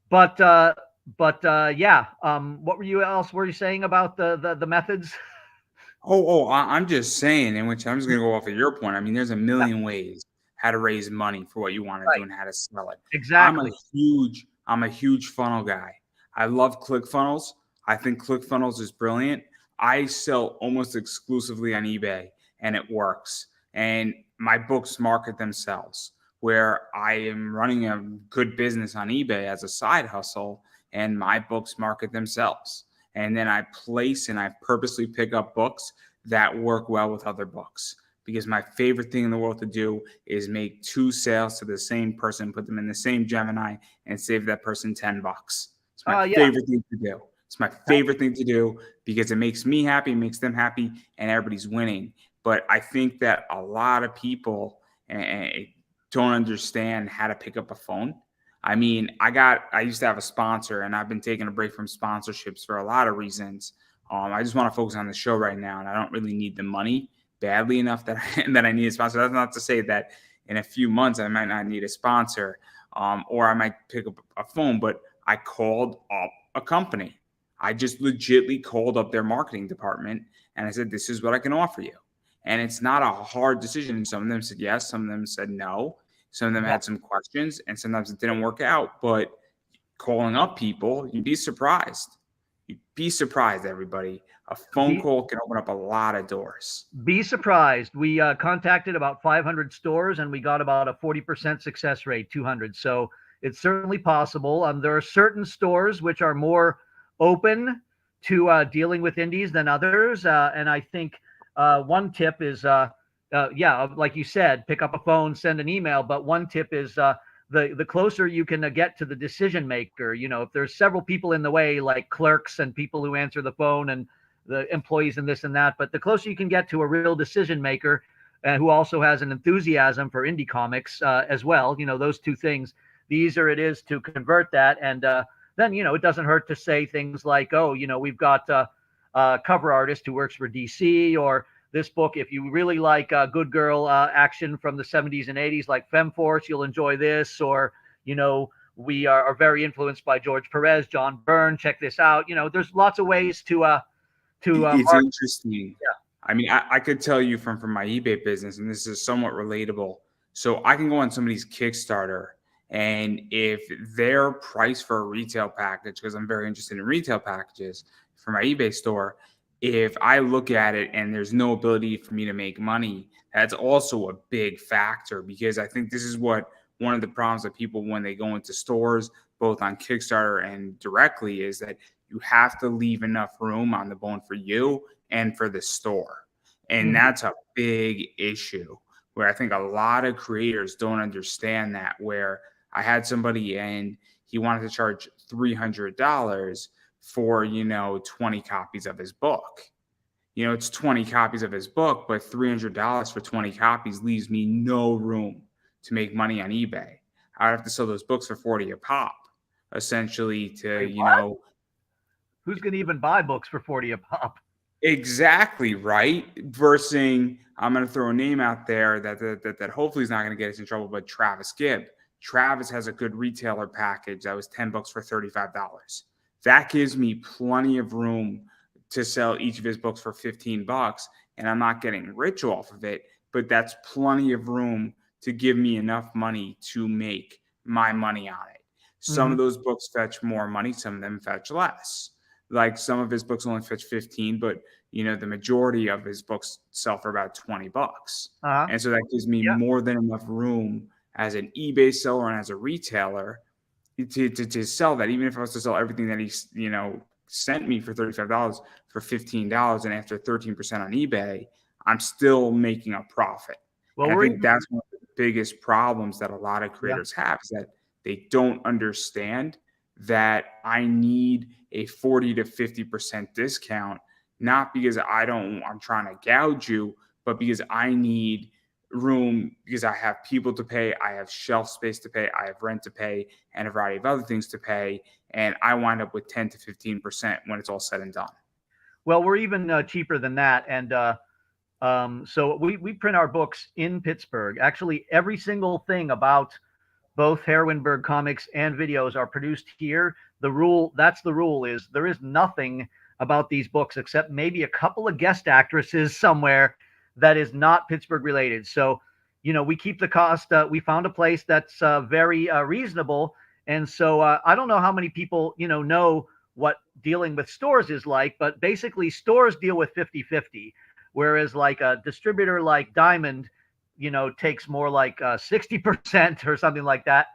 but yeah. What were you saying about the methods? I'm just saying, in which I'm just going to go off of your point. I mean, there's a Yeah, million ways how to raise money for what you want to do right. and how to sell it. Exactly. I'm a huge funnel guy. I love ClickFunnels. I think ClickFunnels is brilliant. I sell almost exclusively on eBay, and it works. And my books market themselves, where I am running a good business on eBay as a side hustle, and my books market themselves. And then I place and I purposely pick up books that work well with other books, because my favorite thing in the world to do is make two sales to the same person, put them in the same Gemini, and save that person $10. It's my Yeah. favorite thing to do. It's my favorite thing to do because it makes me happy, makes them happy, and everybody's winning. But I think that a lot of people don't understand how to pick up a phone. I mean, I used to have a sponsor, and I've been taking a break from sponsorships for a lot of reasons. I just want to focus on the show right now, and I don't really need the money badly enough that I need a sponsor. That's not to say that in a few months I might not need a sponsor, or I might pick up a phone. But I called up a company. I just legitly called up their marketing department and I said, this is what I can offer you. And it's not a hard decision. Some of them said yes, some of them said no. Some of them Yeah. had some questions, and sometimes it didn't work out. But calling up people, you'd be surprised. You'd be surprised, everybody. A phone call can open up a lot of doors. Be surprised. We contacted about 500 stores and we got about a 40% success rate, 200. So it's certainly possible. There are certain stores which are more open to dealing with indies than others. And I think one tip is, yeah, like you said, pick up a phone, send an email. But one tip is the closer you can get to the decision maker. You know, if there's several people in the way, like clerks and people who answer the phone and the employees and this and that, but the closer you can get to a real decision maker who also has an enthusiasm for indie comics as well, you know, those two things, the easier it is to convert that. And then, you know, it doesn't hurt to say things like, oh, you know, we've got a cover artist who works for DC, or this book, if you really like good girl action from the 70s and 80s, like Femforce, you'll enjoy this. Or, you know, we are very influenced by George Perez, John Byrne, check this out. You know, there's lots of ways to it's interesting. Yeah. I mean, I could tell you from my eBay business, and this is somewhat relatable. So I can go on somebody's Kickstarter, and if their price for a retail package, because I'm very interested in retail packages for my eBay store, if I look at it and there's no ability for me to make money, that's also a big factor, because I think this is what one of the problems that people, when they go into stores, both on Kickstarter and directly, is that you have to leave enough room on the bone for you and for the store. And that's a big issue, where I think a lot of creators don't understand that, where I had somebody and he wanted to charge $300 for, you know, 20 copies of his book. You know, it's 20 copies of his book, but $300 for 20 copies leaves me no room to make money on eBay. I'd have to sell those books for 40 a pop, essentially, to, Wait, you know. Who's going to even buy books for 40 a pop? Exactly, right? Versus, I'm going to throw a name out there that hopefully is not going to get us in trouble, but Travis Gibb. Travis has a good retailer package that was $10 for $35. That gives me plenty of room to sell each of his books for $15, and I'm not getting rich off of it, but that's plenty of room to give me enough money to make my money on it. Some of those books fetch more money, some of them fetch less. Like, some of his books only fetch 15, but, you know, the majority of his books sell for about $20. And so that gives me more than enough room as an eBay seller and as a retailer to sell that. Even if I was to sell everything that he, you know, sent me for $35 for $15, and after 13% on eBay, I'm still making a profit. Well, and I think that's one of the biggest problems that a lot of creators have, is that they don't understand that I need a 40 to 50% discount, not because I'm trying to gouge you, but because I need room, because I have people to pay, I have shelf space to pay, I have rent to pay, and a variety of other things to pay. And I wind up with 10 to 15% when it's all said and done. Well, we're even cheaper than that. And so we print our books in Pittsburgh. Actually, every single thing about both Heroineburgh Comics and videos are produced here. That's the rule, is there is nothing about these books except maybe a couple of guest actresses somewhere that is not Pittsburgh related. So, you know, we keep the cost. We found a place that's very reasonable. And so I don't know how many people, you know what dealing with stores is like, but basically stores deal with 50-50, whereas like a distributor like Diamond, you know, takes more like 60% or something like that.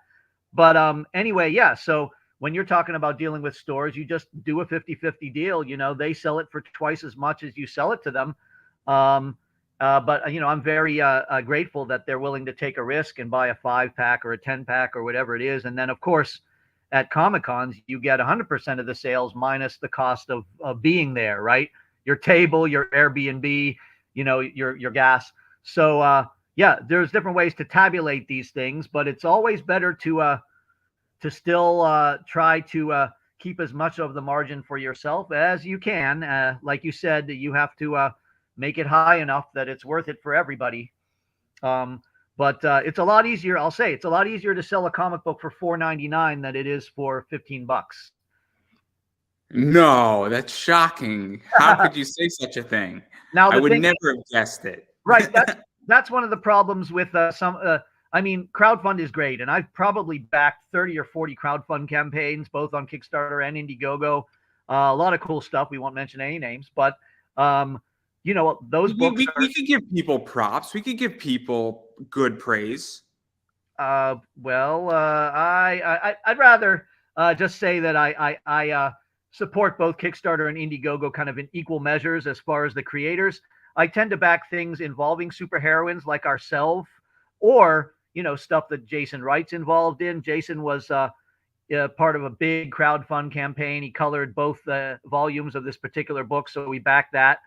But anyway, yeah. So when you're talking about dealing with stores, you just do a 50-50 deal. You know, they sell it for twice as much as you sell it to them. But, you know, I'm very grateful that they're willing to take a risk and buy a 5-pack or a 10-pack or whatever it is. And then, of course, at Comic-Cons, you get 100% of the sales minus the cost of being there, right? Your table, your Airbnb, you know, your gas. So, yeah, there's different ways to tabulate these things, but it's always better to still try to keep as much of the margin for yourself as you can. Like you said, you have to make it high enough that it's worth it for everybody. But it's a lot easier. I'll say it's a lot easier to sell a comic book for $4.99 than it is for $15. No, that's shocking. How could you say such a thing? Now I the would thing, never have guessed it. right? That's one of the problems with some. I mean, crowdfund is great, and I've probably backed 30 or 40 crowdfund campaigns, both on Kickstarter and Indiegogo. A lot of cool stuff. We won't mention any names, but you know, those books are. We could give people props. We could give people good praise. Well, I'd rather just say that I support both Kickstarter and Indiegogo kind of in equal measures as far as the creators. I tend to back things involving superheroines like ourselves, or you know, stuff that Jason Wright's involved in. Jason was part of a big crowdfund campaign. He colored both volumes of this particular book, so we backed that.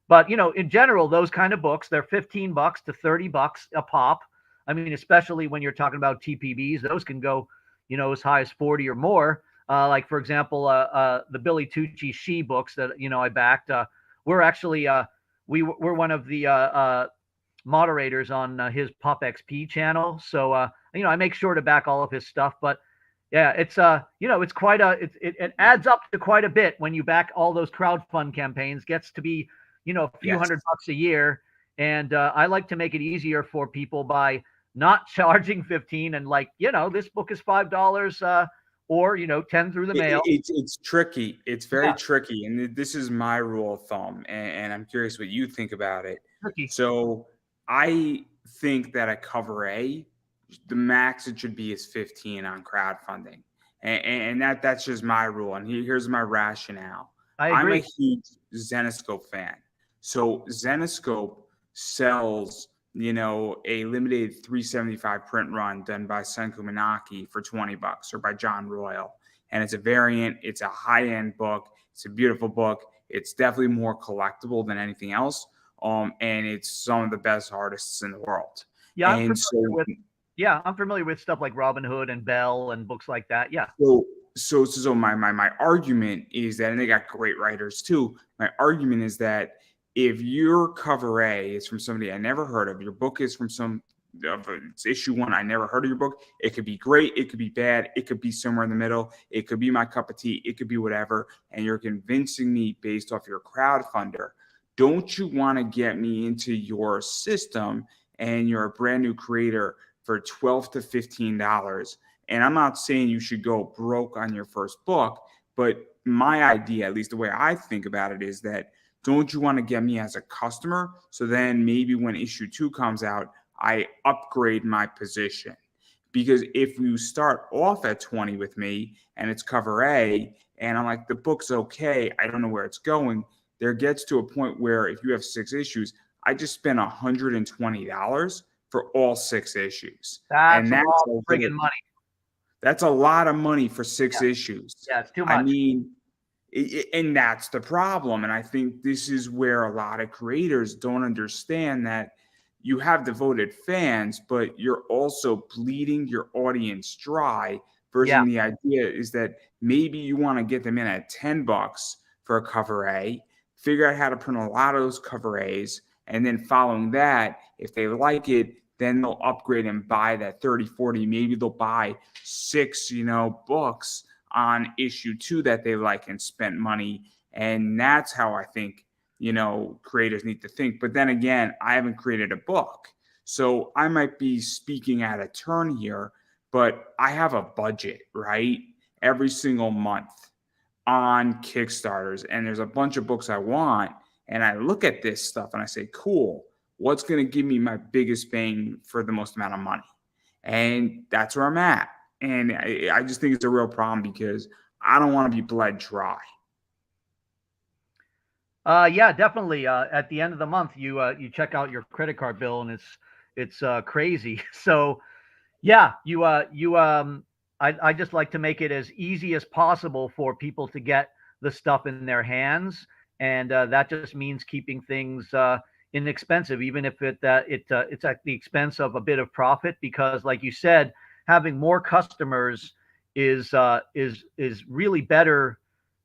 But you know, in general, those kind of books, they're $15 to $30 a pop. I mean, especially when you're talking about TPBs, those can go, you know, as high as 40 or more. Like for example, the Billy Tucci She books that you know I backed. We're actually we're one of the moderators on his Pop XP channel, so you know I make sure to back all of his stuff. But yeah, it's you know, it's quite a it adds up to quite a bit when you back all those crowdfund campaigns. Gets to be, you know, a few Yes. $100 a year, and I like to make it easier for people by not charging 15 and like, you know, this book is $5 or you know 10 through the mail. It's tricky. It's very Yeah, tricky, and this is my rule of thumb. And I'm curious what you think about it. tricky. So I think that a cover A, the max it should be is 15 on crowdfunding, and that's just my rule. And here's my rationale. I I'm a agree. huge Zenoscope fan, so Zenoscope sells, you know, a limited 375 print run done by Senku Minaki for $20 or by John Royal. And it's a variant, it's a high-end book, it's a beautiful book. It's definitely more collectible than anything else. And it's some of the best artists in the world. Yeah, And so I'm familiar with stuff like Robin Hood and Bell and books like that. Yeah. so my argument is that, and they got great writers too. My argument is that if your cover A is from somebody I never heard of, your book is from it's issue one, I never heard of your book. It could be great, it could be bad, it could be somewhere in the middle, it could be my cup of tea, it could be whatever. And you're convincing me based off your crowdfunder. Don't you want to get me into your system and you're a brand new creator for $12 to $15? And I'm not saying you should go broke on your first book, but my idea, at least the way I think about it, is that don't you want to get me as a customer? So then maybe when issue two comes out, I upgrade my position. Because if you start off at 20 with me and it's cover A, and I'm like, the book's okay, I don't know where it's going, there gets to a point where if you have 6 issues, I just spent $120 for all 6 issues. That's And a that's lot a of friggin' money. that's a lot of money for 6 issues. Yeah, it's too I much. mean, and that's the problem. And I think this is where a lot of creators don't understand that you have devoted fans, but you're also bleeding your audience dry. Yeah. Versus the idea is that maybe you want to get them in at $10 for a cover A, figure out how to print a lot of those cover A's, and then following that, if they like it, then they'll upgrade and buy that 30, 40. Maybe they'll buy 6, you know, books on issue 2 that they like and spent money. And that's how I think, you know, creators need to think. But then again, I haven't created a book. So I might be speaking out of turn here, but I have a budget, right? Every single month on Kickstarters. And there's a bunch of books I want. And I look at this stuff and I say, cool, what's going to give me my biggest bang for the most amount of money? And that's where I'm at. And I just think it's a real problem because I don't want to be bled dry. Yeah, definitely. At the end of the month, you check out your credit card bill, and it's crazy. So, yeah, I just like to make it as easy as possible for people to get the stuff in their hands, and that just means keeping things inexpensive, even if it's at the expense of a bit of profit. Because, like you said, having more customers is really better,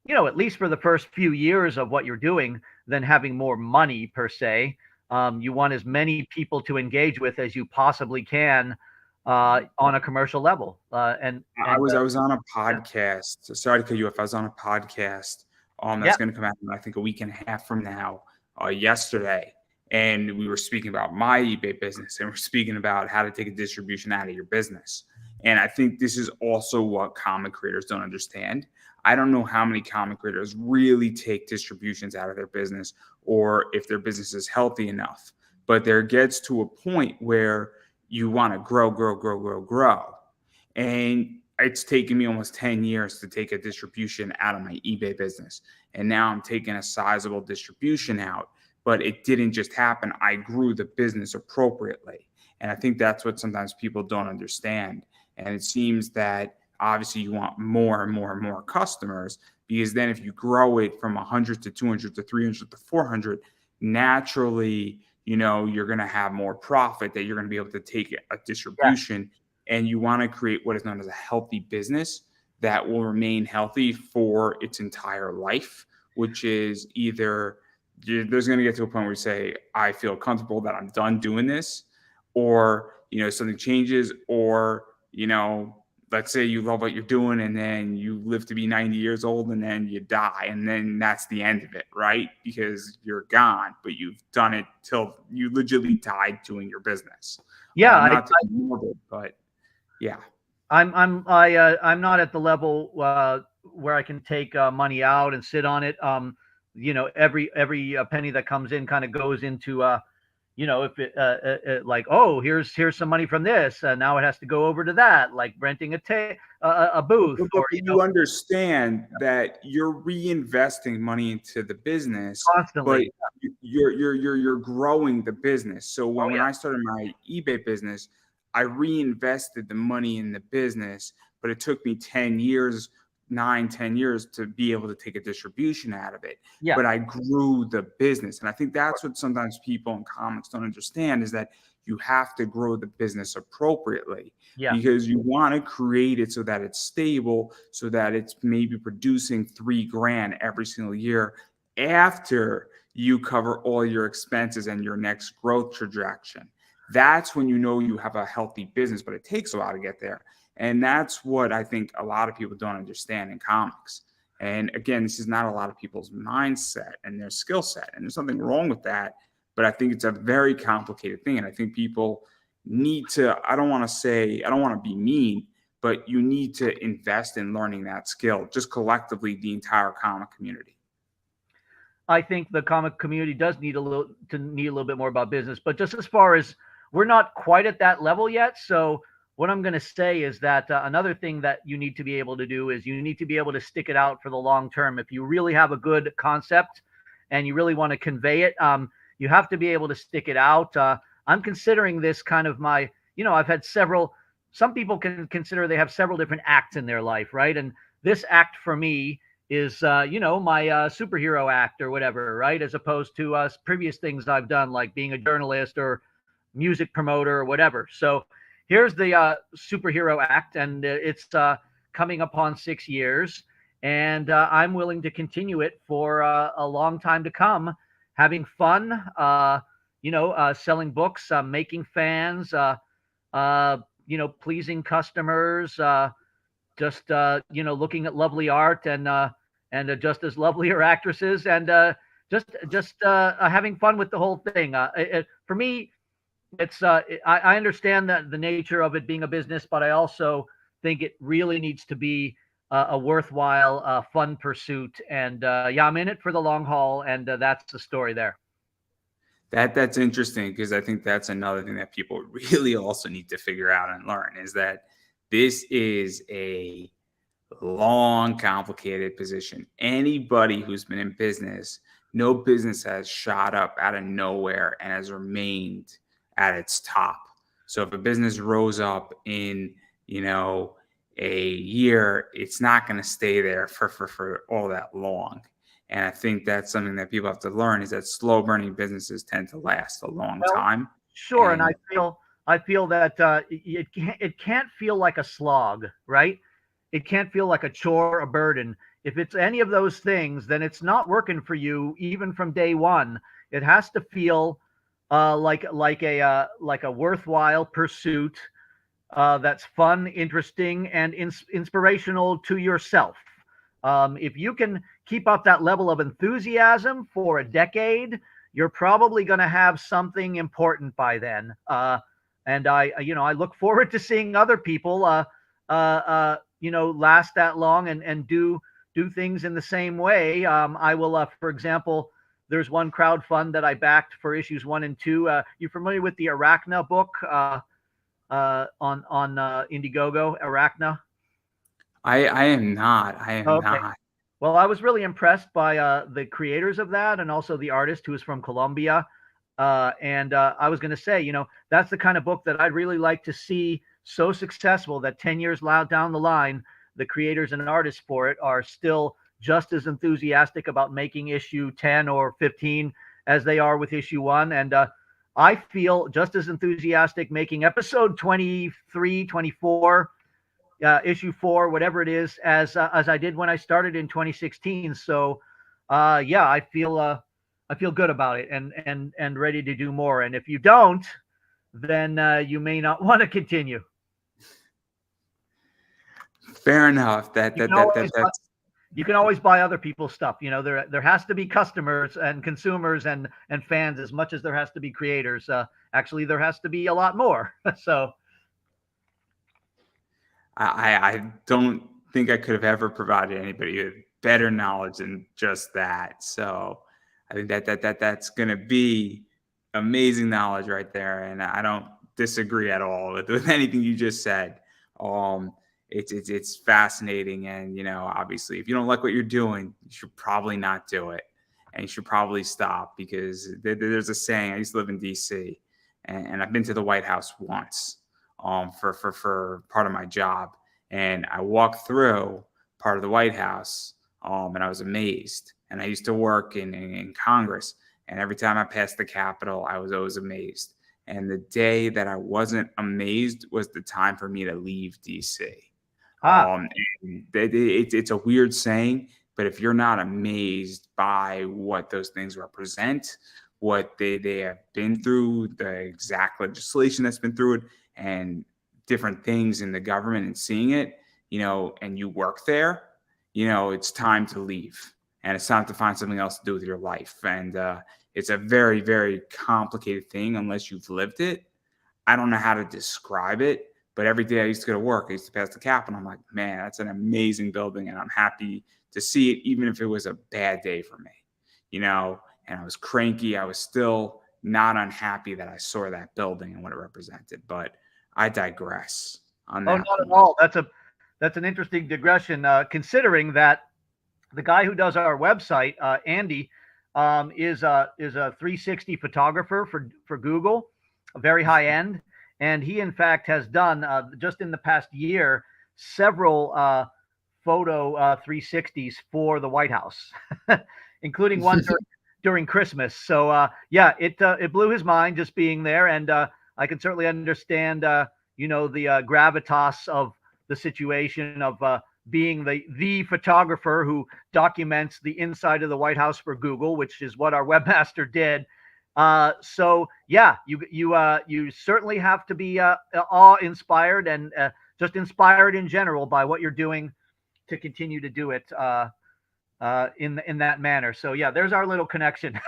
you know, at least for the first few years of what you're doing, than having more money per se. You want as many people to engage with as you possibly can on a commercial level. I was on a podcast. Sorry to cut you off. I was on a podcast that's going to come out in, I think, a week and a half from now, yesterday. And we were speaking about my eBay business, and we're speaking about how to take a distribution out of your business. And I think this is also what comic creators don't understand. I don't know how many comic creators really take distributions out of their business, or if their business is healthy enough. But there gets to a point where you want to grow. And it's taken me almost 10 years to take a distribution out of my eBay business. And now I'm taking a sizable distribution out, but it didn't just happen. I grew the business appropriately. And I think that's what sometimes people don't understand. And it seems that obviously you want more and more and more customers, because then if you grow it from 100 to 200 to 300 to 400, naturally, you're going to have more profit that you're going to be able to take a distribution. And you want to create what is known as a healthy business that will remain healthy for its entire life, which is either there's going to get to a point where you say, I feel comfortable that I'm done doing this, or, something changes, or, let's say you love what you're doing and then you live to be 90 years old and then you die, and then that's the end of it, right? Because you're gone, but you've done it till you legitimately died doing your business. Not to be morbid, but yeah. I'm not at the level where I can take money out and sit on it. Every penny that comes in kind of goes into if it like, oh, here's some money from this, now it has to go over to that, like renting a booth. Or you understand that you're reinvesting money into the business constantly, but you're growing the business. So when I started my eBay business, I reinvested the money in the business, but it took me 10 years to be able to take a distribution out of it. But I grew the business. And I think that's what sometimes people in comics don't understand, is that you have to grow the business appropriately, because you want to create it so that it's stable, so that it's maybe producing $3,000 every single year after you cover all your expenses and your next growth trajectory. That's when you have a healthy business, but it takes a while to get there. And that's what I think a lot of people don't understand in comics. And again, this is not a lot of people's mindset and their skill set. And there's nothing wrong with that. But I think it's a very complicated thing. And I think people need to, I don't want to be mean, but you need to invest in learning that skill, just collectively, the entire comic community. I think the comic community does need a little bit more about business, but just as far as we're not quite at that level yet. So what I'm going to say is that another thing that you need to be able to do is you need to be able to stick it out for the long term. If you really have a good concept and you really want to convey it, you have to be able to stick it out. I'm considering this kind of I've had some people can consider they have several different acts in their life, right? And this act for me is, my superhero act or whatever, right? As opposed to previous things I've done, like being a journalist or music promoter or whatever. So here's the superhero act, and it's coming upon 6 years, and I'm willing to continue it for a long time to come, having fun, selling books, making fans, pleasing customers, just looking at lovely art and just as lovelier actresses, and just having fun with the whole thing. For me, it's I understand that the nature of it being a business, but I also think it really needs to be a worthwhile, fun pursuit. And I'm in it for the long haul, and that's the story there. That's interesting, because I think that's another thing that people really also need to figure out and learn, is that this is a long, complicated position. Anybody who's been in business, no business has shot up out of nowhere and has remained at its top. So if a business rose up in, a year, it's not going to stay there for all that long. And I think that's something that people have to learn, is that slow burning businesses tend to last a long time. Sure. And I feel that it can't feel like a slog, right? It can't feel like a chore, a burden. If it's any of those things, then it's not working for you, even from day one. It has to feel like a worthwhile pursuit that's fun, interesting, and inspirational to yourself. If you can keep up that level of enthusiasm for a decade, you're probably going to have something important by then. And I look forward to seeing other people, last that long and do things in the same way. I will, for example, there's one crowdfund that I backed for issues 1 and 2. You familiar with the Arachna book on Indiegogo? Arachna. I am not. I am Okay. not. Well, I was really impressed by the creators of that, and also the artist who is from Colombia. And I was going to say, that's the kind of book that I'd really like to see so successful that 10 years down the line, the creators and artists for it are still just as enthusiastic about making issue 10 or 15 as they are with issue 1. And I feel just as enthusiastic making episode 23, 24, issue 4, whatever it is, as I did when I started in 2016. So, yeah, I feel good about it and ready to do more. And if you don't, then you may not want to continue. Fair enough. You can always buy other people's stuff. There has to be customers and consumers and fans as much as there has to be creators. Actually, there has to be a lot more. So. I don't think I could have ever provided anybody with better knowledge than just that. So I think that's going to be amazing knowledge right there, and I don't disagree at all with anything you just said. It's fascinating, and obviously, if you don't like what you're doing, you should probably not do it, and you should probably stop, because there's a saying. I used to live in D.C. and I've been to the White House once. For part of my job, and I walked through part of the White House, and I was amazed. And I used to work in Congress, and every time I passed the Capitol, I was always amazed. And the day that I wasn't amazed was the time for me to leave DC. It's a weird saying, but if you're not amazed by what those things represent, what they have been through, the exact legislation that's been through it, and different things in the government, and seeing it, and you work there, it's time to leave, and it's time to find something else to do with your life. And it's a very, very complicated thing unless you've lived it. I don't know how to describe it, but every day I used to go to work, I used to pass the Capitol. I'm like, man, that's an amazing building, and I'm happy to see it, even if it was a bad day for me, and I was cranky. I was still not unhappy that I saw that building and what it represented. But I digress on that. Oh, not at all. That's an interesting digression, considering that the guy who does our website, Andy, is a 360 photographer for Google, very high end, and he in fact has done just in the past year several photo 360s for the White House, including one during Christmas. So yeah, it blew his mind just being there, and I can certainly understand the gravitas of the situation of being the photographer who documents the inside of the White House for Google, which is what our webmaster did. So yeah, you certainly have to be awe-inspired and just inspired in general by what you're doing to continue to do it in that manner. So yeah, there's our little connection.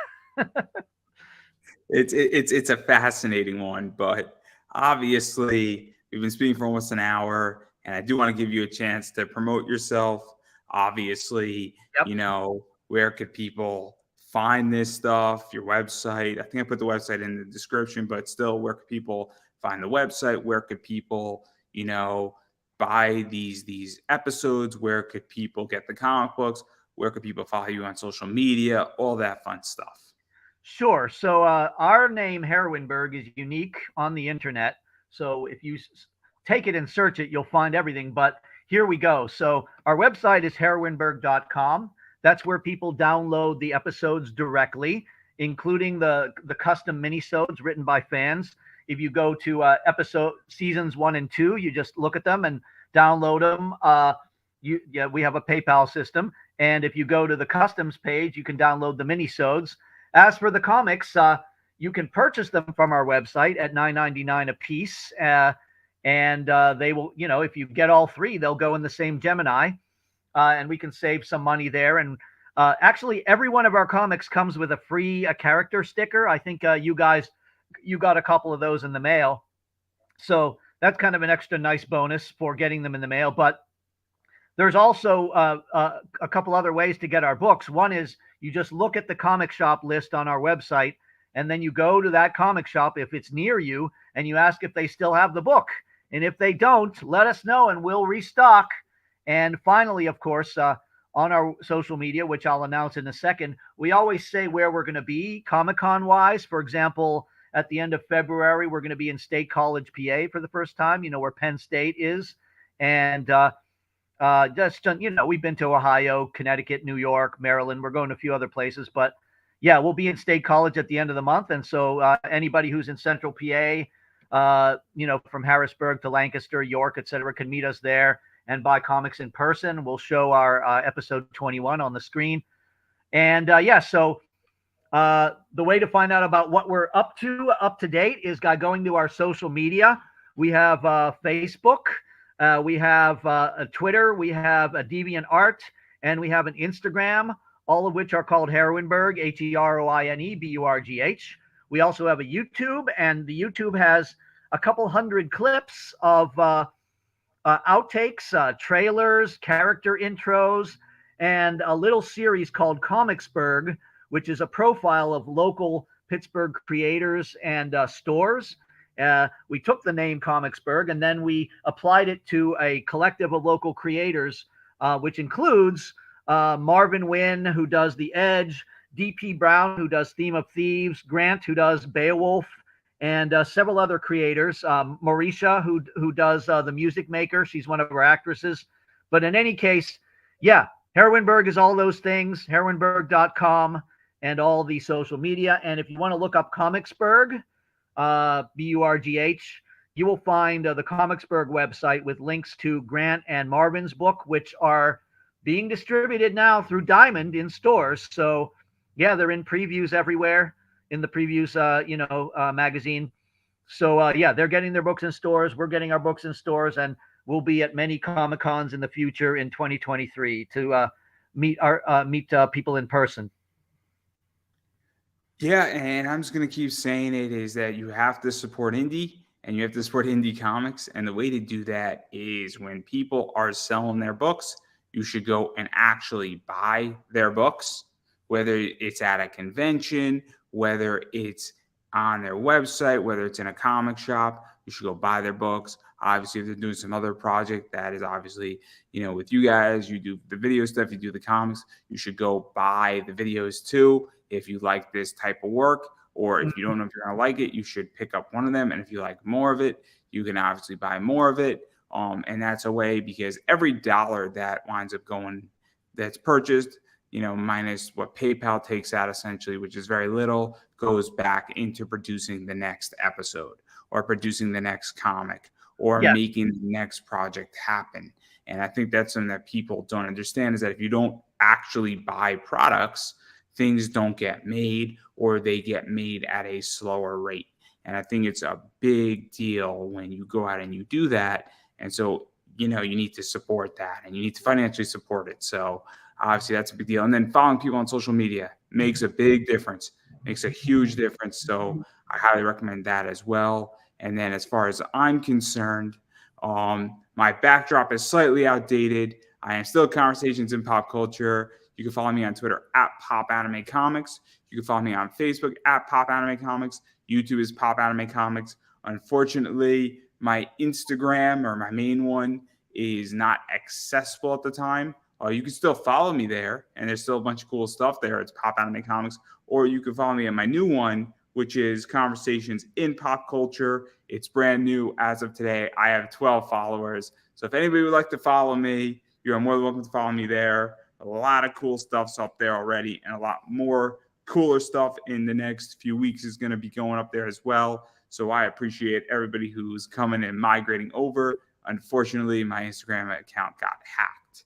It's a fascinating one, but obviously we've been speaking for almost an hour, and I do want to give you a chance to promote yourself. Obviously, yep. Where could people find this stuff? Your website. I think I put the website in the description, but still, where could people find the website? Where could people, buy these episodes? Where could people get the comic books? Where could people follow you on social media? All that fun stuff. Sure. So our name, Heroineburgh, is unique on the internet. So if you take it and search it, you'll find everything. But here we go. So our website is heroineburgh.com. That's where people download the episodes directly, including the custom minisodes written by fans. If you go to episode seasons 1 and 2, you just look at them and download them. We have a PayPal system. And if you go to the customs page, you can download the minisodes. As for the comics, you can purchase them from our website at $9.99 a piece. And they will, if you get all 3, they'll go in the same Gemini. and we can save some money there. And actually, every one of our comics comes with a free character sticker. I think you guys, you got a couple of those in the mail. So that's kind of an extra nice bonus for getting them in the mail. But there's also a couple other ways to get our books. One is you just look at the comic shop list on our website, and then you go to that comic shop if it's near you, and you ask if they still have the book. And if they don't, let us know and we'll restock. And finally, of course, on our social media, which I'll announce in a second, we always say where we're going to be Comic-Con wise. For example, at the end of February, we're going to be in State College, PA for the first time, where Penn State is. And we've been to Ohio, Connecticut, New York, Maryland. We're going to a few other places, but yeah, we'll be in State College at the end of the month. And so anybody who's in Central PA, from Harrisburg to Lancaster, York, etc., can meet us there and buy comics in person. We'll show our episode 21 on the screen. And so the way to find out about what we're up to date is by going to our social media. We have Facebook, we have a Twitter, we have a DeviantArt, and we have an Instagram, all of which are called Heroineburgh, Heroineburgh. We also have a YouTube, and the YouTube has a couple hundred clips of outtakes, trailers, character intros, and a little series called Comicsburgh, which is a profile of local Pittsburgh creators and stores. We took the name Comicsburgh, and then we applied it to a collective of local creators, which includes Marvin Wynn, who does The Edge, D.P. Brown, who does Theme of Thieves, Grant, who does Beowulf, and several other creators. Mauricia, who does The Music Maker. She's one of our actresses. But in any case, yeah, Heroineburgh is all those things, heroineburgh.com, and all the social media. And if you want to look up Comicsburgh, Burgh, you will find the Comicsburgh website with links to Grant and Marvin's book, which are being distributed now through Diamond in stores. So yeah, they're in previews everywhere in the previews, magazine. So yeah, they're getting their books in stores. We're getting our books in stores, and we'll be at many Comic-Cons in the future in 2023 to meet people in person. Yeah, and I'm just going to keep saying it is that you have to support indie and you have to support indie comics. And the way to do that is when people are selling their books, you should go and actually buy their books, whether it's at a convention, whether it's on their website, whether it's in a comic shop. You should go buy their books. Obviously, if they're doing some other project that is obviously, with you guys, you do the video stuff, you do the comics, you should go buy the videos too. If you like this type of work, or if you don't know if you're going to like it, you should pick up one of them. And if you like more of it, you can obviously buy more of it. And that's a way, because every dollar that winds up going, that's purchased, minus what PayPal takes out essentially, which is very little, goes back into producing the next episode or producing the next comic or making the next project happen. And I think that's something that people don't understand, is that if you don't actually buy products, things don't get made, or they get made at a slower rate. And I think it's a big deal when you go out and you do that. And so, you need to support that, and you need to financially support it. So obviously that's a big deal. And then following people on social media makes a big difference, makes a huge difference. So I highly recommend that as well. And then as far as I'm concerned, my backdrop is slightly outdated. I am still Conversations in Pop Culture. You can follow me on Twitter at Pop Anime Comics. You can follow me on Facebook at Pop Anime Comics. YouTube is Pop Anime Comics. Unfortunately, my Instagram, or my main one, is not accessible at the time. You can still follow me there, and there's still a bunch of cool stuff there. It's Pop Anime Comics. Or you can follow me on my new one, which is Conversations in Pop Culture. It's brand new as of today. I have 12 followers. So if anybody would like to follow me, you're more than welcome to follow me there. A lot of cool stuff's up there already, and a lot more cooler stuff in the next few weeks is going to be going up there as well. So I appreciate everybody who's coming and migrating over. Unfortunately, my Instagram account got hacked.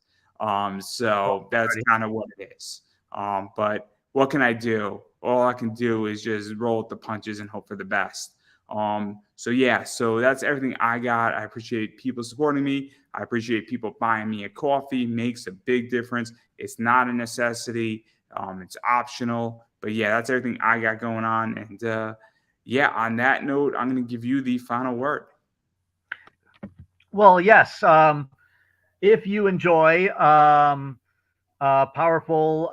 So that's kind of what it is. But what can I do? All I can do is just roll with the punches and hope for the best. So yeah, so that's everything I got. I appreciate people supporting me. I appreciate people buying me a coffee. Makes a big difference. It's not a necessity. It's optional. But yeah, that's everything I got going on. And yeah, on that note, I'm going to give you the final word. Well, yes. If you enjoy powerful,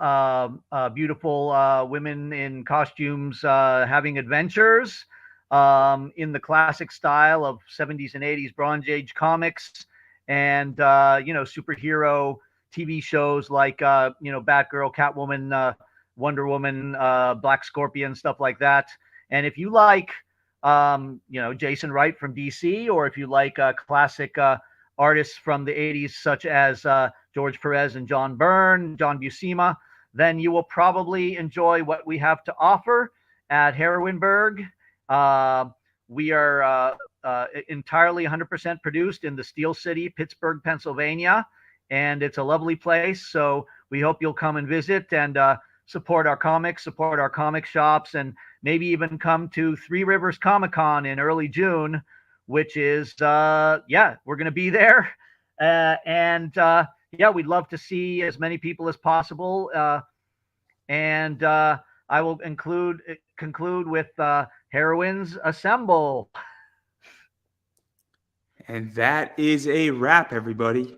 beautiful women in costumes having adventures in the classic style of 70s and 80s Bronze Age comics, and superhero TV shows like Batgirl, Catwoman, Wonder Woman, Black Scorpion, stuff like that. And if you like Jason Wright from DC, or if you like classic artists from the 80s such as George Perez and John Byrne, John Buscema, then you will probably enjoy what we have to offer at Heroineburgh. We are entirely 100% produced in the Steel City, Pittsburgh, Pennsylvania, and it's a lovely place. So we hope you'll come and visit and support our comics, support our comic shops, and maybe even come to Three Rivers Comic Con in early June, which is, we're going to be there. We'd love to see as many people as possible. I will conclude with Heroines Assemble. And that is a wrap, everybody.